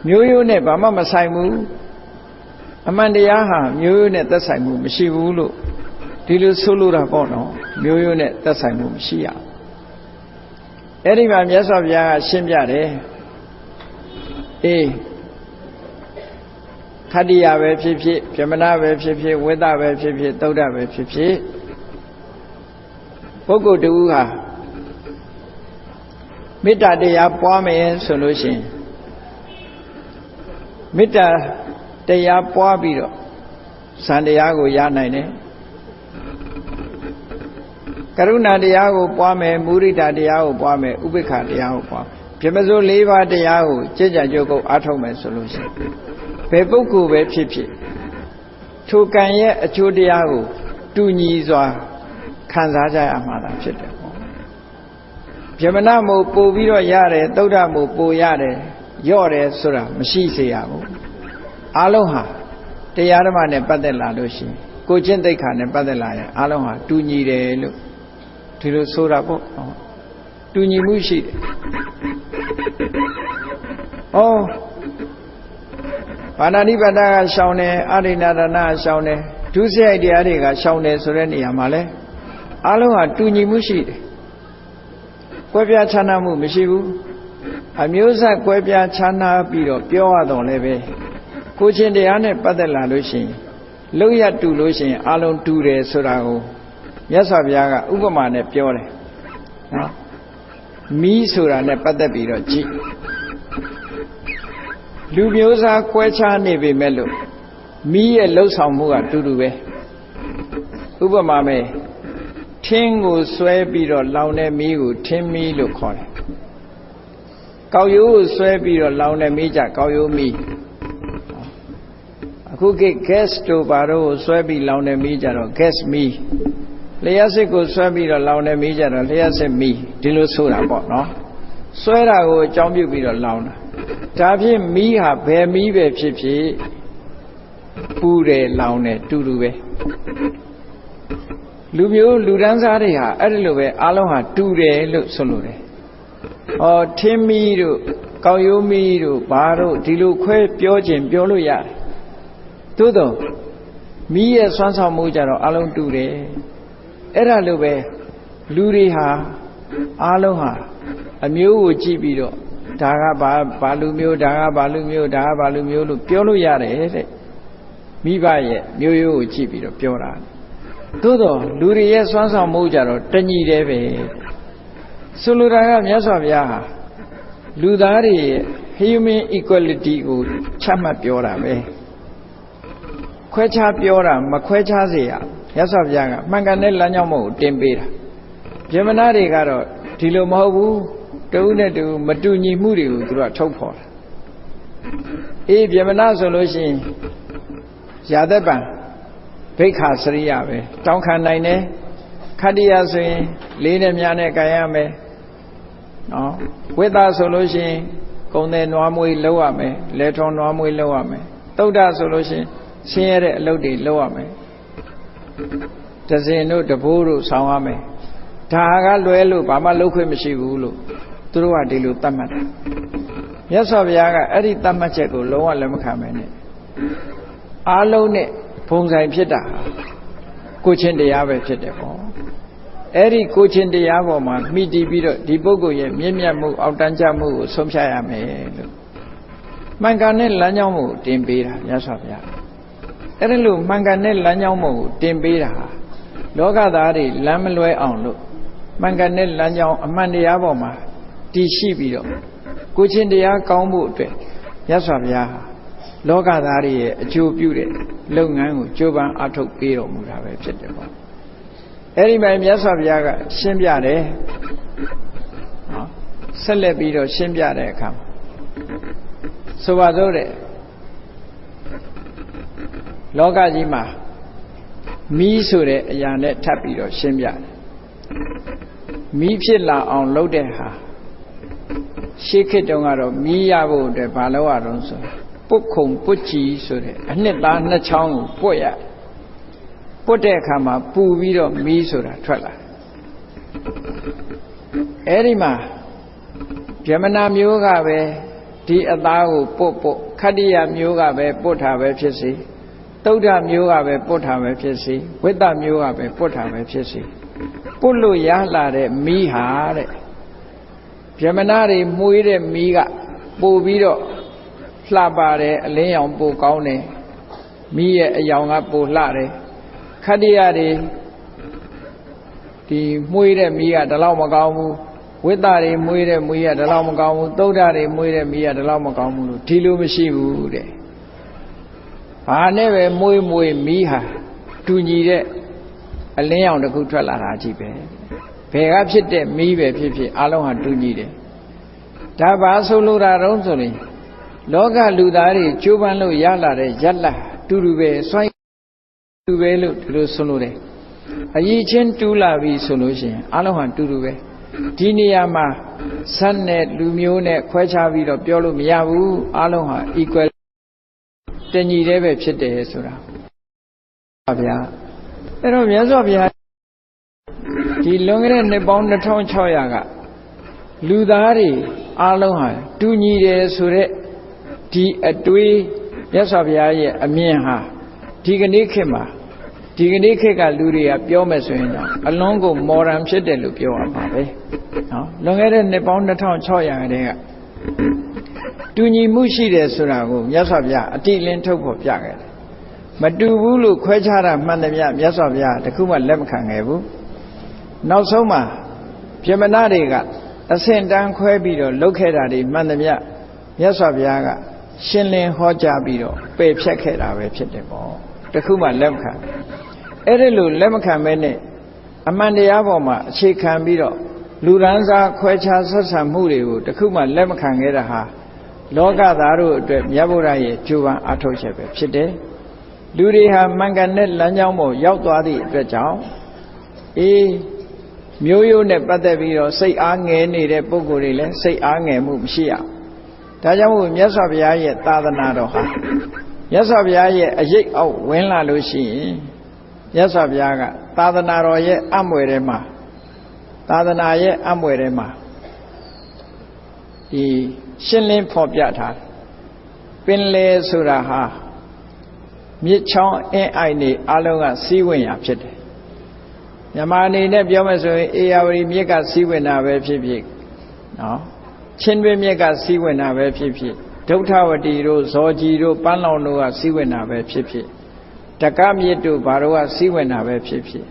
မျိုးရိုးနဲ့ဘာမှမဆိုင်ဘူးအမှန်တရားဟာမျိုးရိုးနဲ့သက်ဆိုင်မှုမရှိဘူးလို့ဒီလိုဆိုလိုတာပေါ့နော်မျိုးရိုးနဲ့သက်ဆိုင်မှုမရှိရဘူးအဲ့ဒီမှာမြတ်စွာဘုရားကရှင်းပြတယ်အေးခတ္တိယပဲဖြစ်ဖြစ်ဗြဟ္မဏပဲဖြစ်ဖြစ်ဝိသပဲဖြစ်ဖြစ်သုဒ္ဓပဲဖြစ်ဖြစ်ပုဂ္ဂိုလ်တူဟာမေတ္တာတရားပွားမယ်ဆိုလို့ရှိရင်မေတ္တာတရားပွားပြီးတော့ဇန်တရားကိုရနိုင်တယ်ကရုဏာတရားကိုပွားမယ်မုဒိတာတရားကိုပွားမယ်ဥပိ္ပခာတရားကိုပွားမယ်ဗြဟ္မစိုး၄ပါးတရားကိုကြည်ကြံကြုတ်ကုတ်အားထုတ်မယ်ဆိုလို့ရှိရင်ဘယ်ပုဂ္ဂိုလ်ပဲဖြစ်ဖြစ်ထိုကံရဲ့အကျိုးတရားကိုတူညီစွာခံစားကြရမှာသာဖြစ်တယ်ပေါ့ဗြဟ္မဏမို့ပို့ပြီးတော့ရတယ်သုဒ္ဓမို့ပို့ရတယ်ရော့တယ်ဆိုတာမရှိစေရဘူးအားလုံးဟာတရားဓမ္မနဲ့ပတ်သက်လာလို့ရှိရင်ကိုကျင့်သိက္ခာနဲ့ပတ်သက်လာရင်အားလုံးဟာတူညီတယ်လို့ဒီလိုဆိုတာပေါ့တူညီမှုရှိတယ်ဘာနာတိပတ္တကရှောင်းတယ်အရိဏဒနာရှောင်းတယ်ဒုစရိုက်တရားတွေကရှောင်းတယ်ဆိုတဲ့နေရာမှာလဲအားလုံးဟာတူညီမှုရှိတယ်ကွဲပြားခြားနားမှုမရှိဘူးအမျိုးဆက်ကွဲပြားခြားနားပြီးတော့ပြောရတော့လည်းပဲကိုချင်းတရားနဲ့ပတ်သက်လာလို့ရှိရင်လုံးရတူလို့ရှိရင်အားလုံးတူတယ်ဆိုတာကိုမြတ်စွာဘုရားကဥပမာနဲ့ပြောတယ်နော်မီးဆိုတာနဲ့ပတ်သက်ပြီးတော့ကြည့်လူမျိုးစားကွဲခြားနေပေမဲ့လို့မီးရဲ့လှုပ်ဆောင်မှုကတူတူပဲဥပမာမဲ့ထင်းကိုဆွဲပြီးတော့လောင်တဲ့မီးကိုထင်းမီးလို့ခေါ်တယ် ကောက်ရိုးကိုဆွဲပြီးတော့လောင်တဲ့မီးကြကောက်ရိုးမီးအခုက gas တို့ဘာတို့ဆွဲပြီးလောင်တဲ့မီးကြတော့ gas မီးလျှပ်စစ်ကိုဆွဲပြီးတော့လောင်တဲ့မီးကြတော့လျှပ်စစ်မီးဒီလိုဆိုတာပေါ့နော်ဆွဲတာကိုအကြောင်းပြုပြီးတော့လောင်တာဒါဖြင့်မီးဟာဘယ်မီးပဲဖြစ်ဖြစ်ပူတယ်လောင်တယ်တူတူပဲလူမျိုးလူတန်းစားတွေဟာအဲ့ဒီလိုပဲအားလုံးဟာတူတယ်လို့ဆိုလိုတယ်ထင်းမီးတို့ကောက်ရိုးမီးတို့ဘာတို့ဒီလိုခွဲပြောခြင်းပြောလို့ရတယ်သို့တော့မီးရဲ့စွမ်းဆောင်မှုကြတော့အားလုံးတူတယ်အဲ့ဒါလိုပဲလူတွေဟာအားလုံးဟာအမျိုးကိုကြည့်ပြီးတော့ဒါကဘာလူမျိုးဒါကဘာလူမျိုးဒါကဘာလူမျိုးလို့ပြောလို့ရတယ်တဲ့မိဘရဲ့မျိုးရိုးကိုကြည့်ပြီးတော့ပြောတာသို့တော့လူတွေရဲ့စွမ်းဆောင်မှုကြတော့တညီတယ်ပဲဆိုလိုတာကမြတ်စွာဘုရားဟာလူသားတွေရဲ့ human equality ကိုချမှတ်ပြောတာပဲခွဲခြားပြောတာမခွဲခြားစေရမြတ်စွာဘုရားကမှန်ကန်တဲ့လမ်းကြောင်းကိုတင်ပေးတာဗြဟ္မဏတွေကတော့ဒီလိုမဟုတ်ဘူးတဦးနဲ့တဦးမတူညီမှုတွေကိုသူတို့ကထုတ်ဖော်တာအေးဗြဟ္မဏဆိုလို့ရှိရင်ယာသက်ပံဘိက္ခာစရိယပဲတောင်းခံနိုင်တယ်ခတ္တိယဆိုရင်လေးနဲ့များနဲ့ကြိုင်ရမယ်နော်ဝိသဆိုလို့ရှိရင်ကုံတဲ့နွားမွေးလောက်ရမယ်လဲထုံနွားမွေးလောက်ရမယ်သုဒ္ဓဆိုလို့ရှိရင်ဆင်းရဲတဲ့အလုပ်တွေလောက်ရမယ်တစင်တို့တဘိုးတို့ဆောင်းရမယ်ဒါကလွဲလို့ဘာမှလုပ်ခွင့်မရှိဘူးလို့သူတို့ကဒီလိုသတ်မှတ်တာမြတ်စွာဘုရားကအဲ့ဒီသတ်မှတ်ချက်ကိုလုံးဝလက်မခံပဲနဲ့အားလုံးနဲ့ဘုံဆိုင်ဖြစ်တာကိုချင်းတရားပဲဖြစ်တယ်ပေါ့အဲ့ဒီကိုချင်းတရားပေါ်မှာမိတည်ပြီးတော့ဒီပုဂ္ဂိုလ်ရဲ့မြင့်မြတ်မှုအောက်တန်းကျမှုကိုဆုံးဖြတ်ရမယ်လို့မှန်ကန်တဲ့လမ်းကြောင်းကိုတင်ပေးတာမြတ်စွာဘုရားအဲ့ဒါလို့မှန်ကန်တဲ့လမ်းကြောင်းကိုတင်ပေးတာလောကသားတွေလမ်းမလွဲအောင်လို့မှန်ကန်တဲ့လမ်းကြောင်းအမှန်တရားပေါ်မှာတည်ရှိပြီးတော့ကိုချင်းတရားကောင်းဖို့အတွက်မြတ်စွာဘုရားလောကသားတွေရဲ့အကျိုးပြုတဲ့လုပ်ငန်းကိုကြိုးပမ်းအထောက်ပေးတော်မူတာပဲဖြစ်တယ်ပေါ့အဲ့ဒီမှာမြတ်စွာဘုရားကရှင်းပြတယ်နော်ဆက်လက်ပြီးတော့ရှင်းပြတဲ့အခါမှာဆိုပါတော့တဲ့လောကကြီးမှာမီးဆိုတဲ့အရာနဲ့ထပ်ပြီးတော့ရှင်းပြတယ်မီးဖြစ်လာအောင်လုပ်တဲ့ဟာရှေးခေတ်တုန်းကတော့မီးရဖို့အတွက်ဘာလုပ်ရတော့ဆိုပုတ်ခုံပုတ်ချီဆိုတဲ့အနှစ်သားနှစ်ချောင်းကိုပွတ်ရပွတ်တဲ့အခါမှာပူပြီးတော့မီးဆိုတာထွက်လာအဲ့ဒီမှာဗြဟ္မဏမျိုးကပဲဒီအသားကိုပုတ်ခတ္တိယမျိုးကပဲပုတ်တာပဲဖြစ်စေသုဒ္ဓမျိုးကပဲပုတ်တာပဲဖြစ်စေဝိတ္တမျိုးကပဲပုတ်တာပဲဖြစ်စေပုတ်လို့ရလာတဲ့မီးဟာတဲ့ဗြဟ္မဏတွေမှုေးတဲ့မီးကပို့ပြီးတော့လှပါတယ်အလင်းရောင်ပိုကောင်းတယ်မီးရဲ့အယောင်ကပိုလှတယ်ခတ္တိယတွေဒီမှုေးတဲ့မီးကဒီလောက်မကောင်းဘူးဝိတ္တတွေမှုေးတဲ့မီးကဒီလောက်မကောင်းဘူးသုဒ္ဓတွေမှုေးတဲ့မီးကဒီလောက်မကောင်းဘူးလို့ဒီလိုမရှိဘူးတဲ့ဘာနဲ့ပဲမှုေးမီးဟာတူညီတဲ့အလင်းရောင်တစ်ခုထွက်လာတာကြည့်ပဲဘယ်ကဖြစ်တဲ့မီးပဲဖြစ်ဖြစ်အလုံးဟာတူညီတယ်ဒါဘာဆိုလိုတာတုံးဆိုရင်လောကလူသားတွေကြိုးပမ်းလို့ရလာတဲ့ရလတ်တူတူပဲစွန့်တူပဲလို့ဒီလိုဆိုလိုတယ်အရေးချင်းတူးလာပြီဆိုလို့ရှိရင်အလုံးဟာတူတူပဲဒီနေရာမှာဇတ်နဲ့လူမျိုးနဲ့ခွဲခြားပြီးတော့ပြောလို့မရဘူးအလုံးဟာ equal တညီတည်းပဲဖြစ်တယ်ဆိုတာပါဗျာအဲ့တော့မြတ်စွာဘုရားဒီလွန်ခဲ့တဲ့နှစ်ပေါင်း2600ကလူသားတွေအားလုံးဟာတူညီတယ်ဆိုတဲ့ဒီအတွေးမြတ်စွာဘုရားရဲ့အမြင်ဟာဒီကနေ့ခေတ်မှာဒီကနေ့ခေတ်ကလူတွေကပြောမယ်ဆိုရင်တော့အလွန်ကို modern ဖြစ်တယ်လို့ပြောရမှာပဲနော်လွန်ခဲ့တဲ့နှစ်ပေါင်း2600ကတည်းကတူညီမှုရှိတယ်ဆိုတာကိုမြတ်စွာဘုရားအတိအလင်းထုတ်ဖော်ပြခဲ့တယ်မတူဘူးလို့ခွဲခြားတာမှန်တယ်ဗျမြတ်စွာဘုရားတခုမှလက်မခံခဲ့ဘူးနောက်ဆုံးမှာဗြဟ္မဏတွေကအဆင့်တန်းခွဲပြီးတော့လုပ်ခဲ့တာတွေမှန်တယ်ဗျမြတ်စွာဘုရားကရှင်းလင်းဟောကြားပြီးတော့ပယ်ဖြတ်ခဲ့တာပဲဖြစ်တယ်ပေါ့တခုမှလက်မခံအဲ့ဒီလိုလက်မခံမဲနဲ့အမှန်တရားပေါ်မှာအခြေခံပြီးတော့ လူရန်စားခွဲခြားဆက်ဆံမှုတွေကိုတခုမှလက်မခံခဲ့တာဟာလောကသားတို့အတွက်မြတ်ဗုဒ္ဓရဲ့ကြိုးပမ်းအားထုတ်ချက်ပဲဖြစ်တယ်လူတွေဟာမှန်ကန်တဲ့လမ်းကြောင်းပေါ်ရောက်သွားသည့်အတွက်ကြောင့်မျိုးရိုးနဲ့ပတ်သက်ပြီးတော့စိတ်အားငယ်နေတဲ့ပုဂ္ဂိုလ်တွေလည်းစိတ်အားငယ်မှုမရှိရဒါကြောင့်မို့မြတ်စွာဘုရားရဲ့သာသနာတော်ဟာမြတ်စွာဘုရားရဲ့အရေးအောက်ဝင်လာလို့ရှိရင်မြတ်စွာဘုရားကသာသနာတော်ရဲ့အမွေထဲမှာသာသနာရဲ့အမွေထဲမှာဒီရှင်းလင်းဖော်ပြထားတယ်ပင်လေဆိုတာဟာမြစ်ချောင်းအင်းအိုင်တွေအလုံးကစီးဝင်ရာဖြစ်တယ်မြန်မာအနေနဲ့ပြောမယ်ဆိုရင်အေယာဝတီမြစ်ကစီးဝင်တာပဲဖြစ်ဖြစ်နော်ချင်းတွင်းမြစ်ကစီးဝင်တာပဲဖြစ်ဖြစ်ဒုဋ္ဌဝတီတို့ဇော်ကြီးတို့ပန်းလောင်တို့ကစီးဝင်တာပဲဖြစ်ဖြစ်တက္ကမြစ်တို့ဘာတို့ကစီးဝင်တာပဲဖြစ်ဖြစ်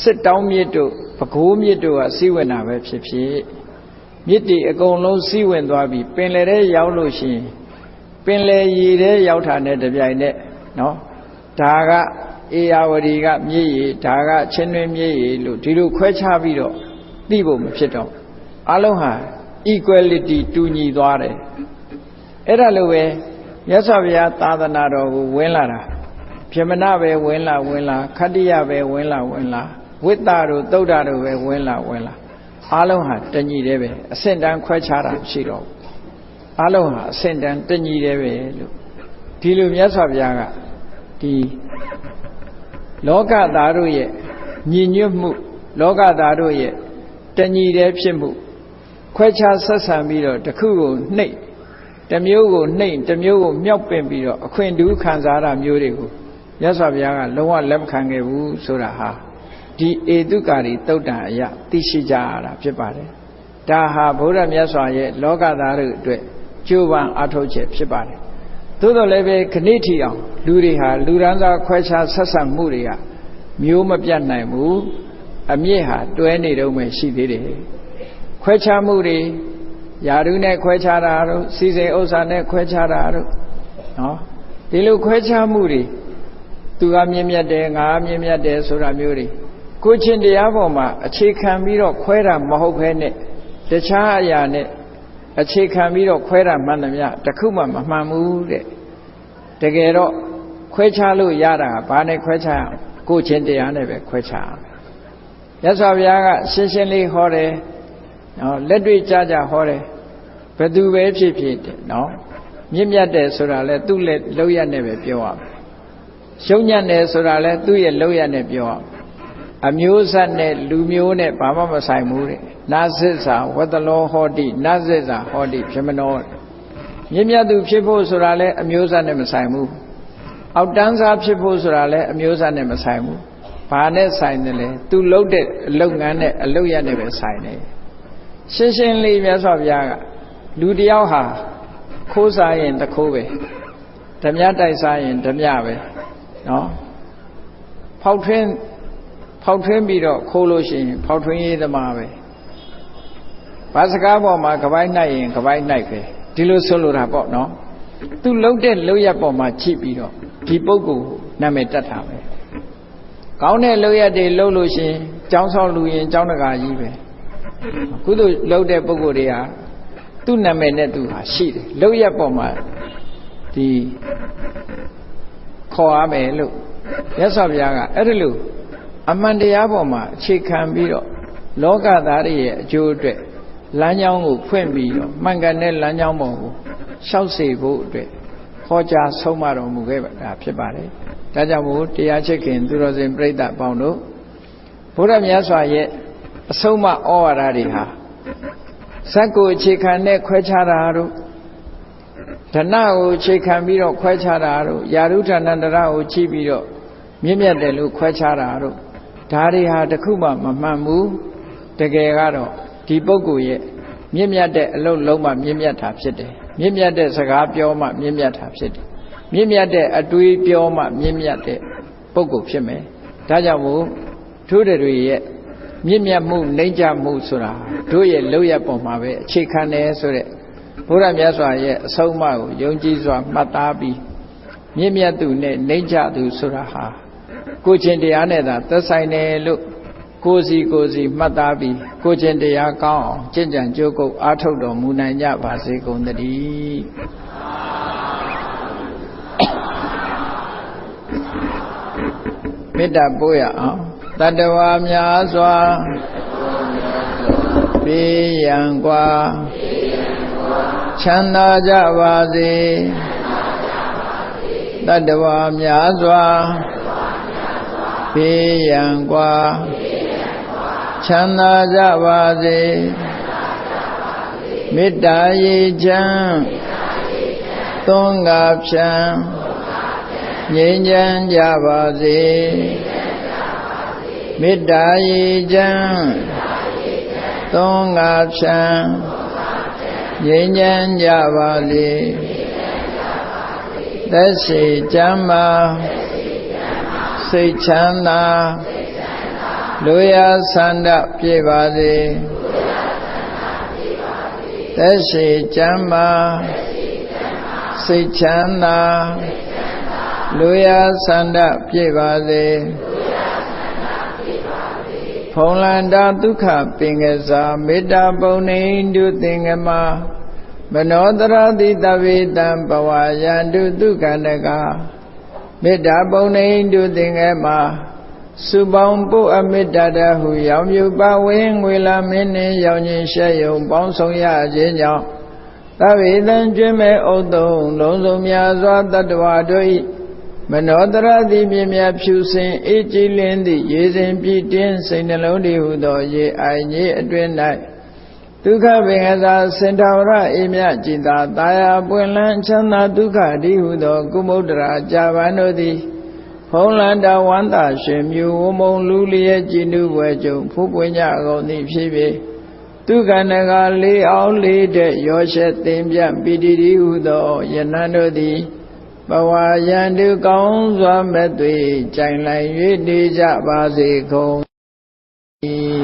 စစ်တောင်းမြစ်တို့ပဲခူးမြစ်တို့ကစီးဝင်တာပဲဖြစ်ဖြစ်မြစ်တွေအကုန်လုံးစီးဝင်သွားပြီးပင်လယ်ထဲရောက်လို့ရှိရင်ပင်လယ်ရေထဲရောက်တာနဲ့တပြိုင်နက်နော်ဒါကအေယာဝတီကမြစ်ရေဒါကချင်းတွင်းမြစ်ရေလို့ဒီလိုခွဲခြားပြီးတော့သိဖို့မဖြစ်တော့အလုံးဟာ equality တူညီသွားတယ်အဲ့ဒါလိုပဲမြတ်စွာဘုရားသာသနာတော်ကိုဝင်လာတာပြမနာပဲဝင်လာခတ္တိယပဲဝင်လာဝိတ္တတို့သုဒ္ဓတို့ပဲဝင်လာအားလုံးဟာတညီတယ်ပဲအဆင့်တန်းခွဲခြားတာမရှိတော့ဘူးအားလုံးဟာအဆင့်တန်းတညီတယ်ပဲလို့ဒီလိုမြတ်စွာဘုရားကဒီလောကသားတို့ရဲ့ညီညွတ်မှုလောကသားတို့ရဲ့တညီတယ်ဖြစ်မှုခွဲခြားဆက်ဆံပြီးတော့တစ်ခုကိုနှိပ်တစ်မျိုးကိုနှိပ်တစ်မျိုးကိုမြောက်ပင့်ပြီးတော့အခွင့်အရေးခံစားတာမျိုးတွေကိုမြတ်စွာဘုရားကလုံးဝလက်မခံခဲ့ဘူးဆိုတာဟာဒီဧတုကာရီသုတ်တံအရာသိရှိကြရတာဖြစ်ပါတယ်ဒါဟာဗုဒ္ဓမြတ်စွာရဲ့လောကသားတို့အတွက်ကြိုးပမ်းအားထုတ်ချက်ဖြစ်ပါတယ်သို့တော်လည်းပဲခဏိထီအောင်လူတွေဟာလူရန်စားခွဲခြားဆက်ဆံမှုတွေကမျိုးမပြတ်နိုင်ဘူးအမြင့်ဟာတွဲနေတော့မှရှိသေးတယ်ခွဲခြားမှုတွေယာရုနဲ့ခွဲခြားတာတို့စီစဉ်ဥစ္စာနဲ့ခွဲခြားတာတို့နော်ဒီလိုခွဲခြားမှုတွေသူကမြင့်မြတ်တယ်ငါမြင့်မြတ်တယ်ဆိုတာမျိုးတွေကိုချင်းတရားပေါ်မှာအခြေခံပြီးတော့ခွဲတာမဟုတ်ဘဲနဲ့တခြားအရာနဲ့အခြေခံပြီးတော့ခွဲတာမှန်သမျှတခုမှမမှန်ဘူးတဲ့တကယ်တော့ခွဲခြားလို့ရတာဘာနဲ့ခွဲခြားရကိုချင်းတရားနဲ့ပဲခွဲခြားရမယ်မြတ်စွာဘုရားကရှင်းရှင်းလေးဟောတယ်နော်လက်တွေ့ကြကြဟောတယ်ဘယ်သူပဲဖြစ်ဖြစ်တဲ့နော်မြင့်မြတ်တယ်ဆိုတာလဲသူ့လက်လောက်ရနဲ့ပဲပြောရမယ်ရှုံးညံ့တယ်ဆိုတာလဲသူ့ရဲ့လောက်ရနဲ့ပြောရမယ်အမျိုးဆက်နဲ့လူမျိုးနဲ့ဘာမှမဆိုင်ဘူးတဲ့နာဇစ္စာဝတ္တလောဟောတိနာဇစ္စာဟောတိပြမနောမြင့်မြတ်သူဖြစ်ဖို့ဆိုတာလဲအမျိုးဆက်နဲ့မဆိုင်ဘူးအောက်တန်းစားဖြစ်ဖို့ဆိုတာလဲအမျိုးဆက်နဲ့မဆိုင်ဘူးဘာနဲ့ဆိုင်တယ်လဲသူလုပ်တဲ့အလုပ်ငန်းနဲ့အလုပ်ရနဲ့ပဲဆိုင်တယ်ရှင်းရှင်းလေးမြတ်စွာဘုရားကလူတယောက်ဟာခိုးစားရင်တခိုးပဲဓမြတိုက်စားရင်ဓမြပဲနော်ဖောက်ထွင်းပြီးတော့ခိုးလို့ရှိရင်ဖောက်ထွင်းရေးသမားပဲဘာစကားပေါ်မှာကပိုင်းနိုင်ရင်ကပိုင်းနိုင်ပဲဒီလိုဆိုလိုတာပေါ့နော်သူလှုပ်တဲ့လှုပ်ရက်ပေါ်မှာကြည့်ပြီးတော့ဒီပုဂ္ဂိုလ်နာမည်တက်တာပဲကောင်းတဲ့လှုပ်ရက်တွေလှုပ်လို့ရှိရင်ကျောင်းဆောင်လူရင်ကျောင်းတကာကြီးပဲကုသိုလ်လှုပ်တဲ့ပုဂ္ဂိုလ်တွေဟာသူ့နာမည်နဲ့သူဟာရှိတယ်လှုပ်ရက်ပေါ်မှာဒီခေါ်ရမယ်လို့မြတ်စွာဘုရားကအဲ့ဒီလိုအမှန်တရားပေါ်မှာအခြေခံပြီးတော့လောကသားတွေရဲ့အကျိုးအတွက်လမ်းကြောင်းကိုဖွင့်ပြီးတော့မှန်ကန်တဲ့လမ်းကြောင်းပေါ်ကိုရှောက်စေဖို့အတွက်ဟောကြားဆုံးမတော်မူခဲ့တာဖြစ်ပါတယ်။ဒါကြောင့်မို့တရားချစ်ခင်သူတော်စင်ပြိဿအပေါင်းတို့ဘုရားမြတ်စွာရဲ့အဆုံးအမဩဝါဒတွေဟာဇက်ကိုအခြေခံတဲ့ခွဲခြားတာတို့ဓနကိုအခြေခံပြီးတော့ခွဲခြားတာတို့ယာရုဌာဏန္တရကိုကြည့်ပြီးတော့မြင့်မြတ်တယ်လို့ခွဲခြားတာတို့ဒါတွေဟာတခုမှမမှန်ဘူးတကယ်ကတော့ဒီပုဂ္ဂိုလ်ရဲ့မြင့်မြတ်တဲ့အလုပ်လုံးမှမြင့်မြတ်တာဖြစ်တယ်မြင့်မြတ်တဲ့စကားပြောမှမြင့်မြတ်တာဖြစ်တယ်မြင့်မြတ်တဲ့အတွေးပြောမှမြင့်မြတ်တဲ့ပုဂ္ဂိုလ်ဖြစ်မယ်ဒါကြောင့်မို့ထိုးတွေရဲ့မြင့်မြတ်မှုနှိမ့်ချမှုဆိုတာတို့ရဲ့လောက်ရပုံမှာပဲအခြေခံတယ်ဆိုတဲ့ဘုရားမြတ်စွာရဲ့အဆုံးအမကိုယုံကြည်စွာမှတ်သားပြီးမြင့်မြတ်သူနဲ့နှိမ့်ချသူဆိုတာဟာကိုချင်းတရားနဲ့သာသက်ဆိုင်တယ်လို့ ကိုယ်စီမှတ်သားပြီးကိုကျင့်တရားကောင်းအောင်ကျင့်ကြံကြိုးကုပ်အားထုတ်တော်မူနိုင်ကြပါစေကုန်သတည်းမေတ္တာပို့ရအောင်တတ္တဝါများစွာဘေးရန်กว่าချမ်းသာကြပါစေတတ္တဝါများစွာဘေးရန်กว่าချမ်းသာကြပါစေမေတ္တာရေချမ်းသွန်ကားဖြံငြိမ်းချမ်းကြပါစေမေတ္တာရေချမ်းသွန်ကားဖြံငြိမ်းချမ်းကြပါစေသက်ရှိချမ်းသာစိတ်ချမ်းသာလူရဆန္ဒပြည့်ပါစေသက်ရှိချမ်းသာစိတ်ချမ်းသာလူရဆန္ဒပြည့်ပါစေဖုံလန္တာဒုက္ခပင်ကစားမေတ္တာပုံနေတုသင်္ကမမနောတရတိတဝေတံဘဝယန္တုဒုက္ခနကမေတ္တာပုံနေတုသင်္ကမစုပေါင်းပုအမေတ္တာတဟုရောင်မြူပဝင်းငွေလာမင်းနှင့်ရောင်ခြင်းရှက်ယုံပေါင်းဆောင်ရခြင်းကြောင့်သဗ္ဗေတံကျွမ်းမဲ့ဥတုံလုံးစုံများစွာတတ္တဝါတို့၏မနောတရတိမြင်မြဖြူစင်အေးကြည်လင်းသည့်ရေစဉ်ပြည့်တင်းစိတ်နှလုံးတည်းဟုသောရေအိုင်ကြီးအတွင်၌ဒုက္ခပင်ကစားစင်တော်ရအေမြจิตာတာယာပွင့်လန်းချမ်းသာဒုက္ခတည်းဟုသောကုမုဒ္ဒရာကြာပန်တို့သည်ဖုံးလန္တာဝန္တာရှင်မြူဝမုံလူလျက်ကြည်နုဘွယ်ကြုံဖူးပွင့်ကြကုန်သည်ဖြစ်၍ဒုက္ခနကလေးအောင်လေးတဲ့ရောရှက်သင်ပြပိတိတည်းဟုသောယနံတို့သည်ဘဝယန္တုကောင်းစွာမဲ့သွေကြိုင်လိုက်၍နေကြပါစေကုန်၏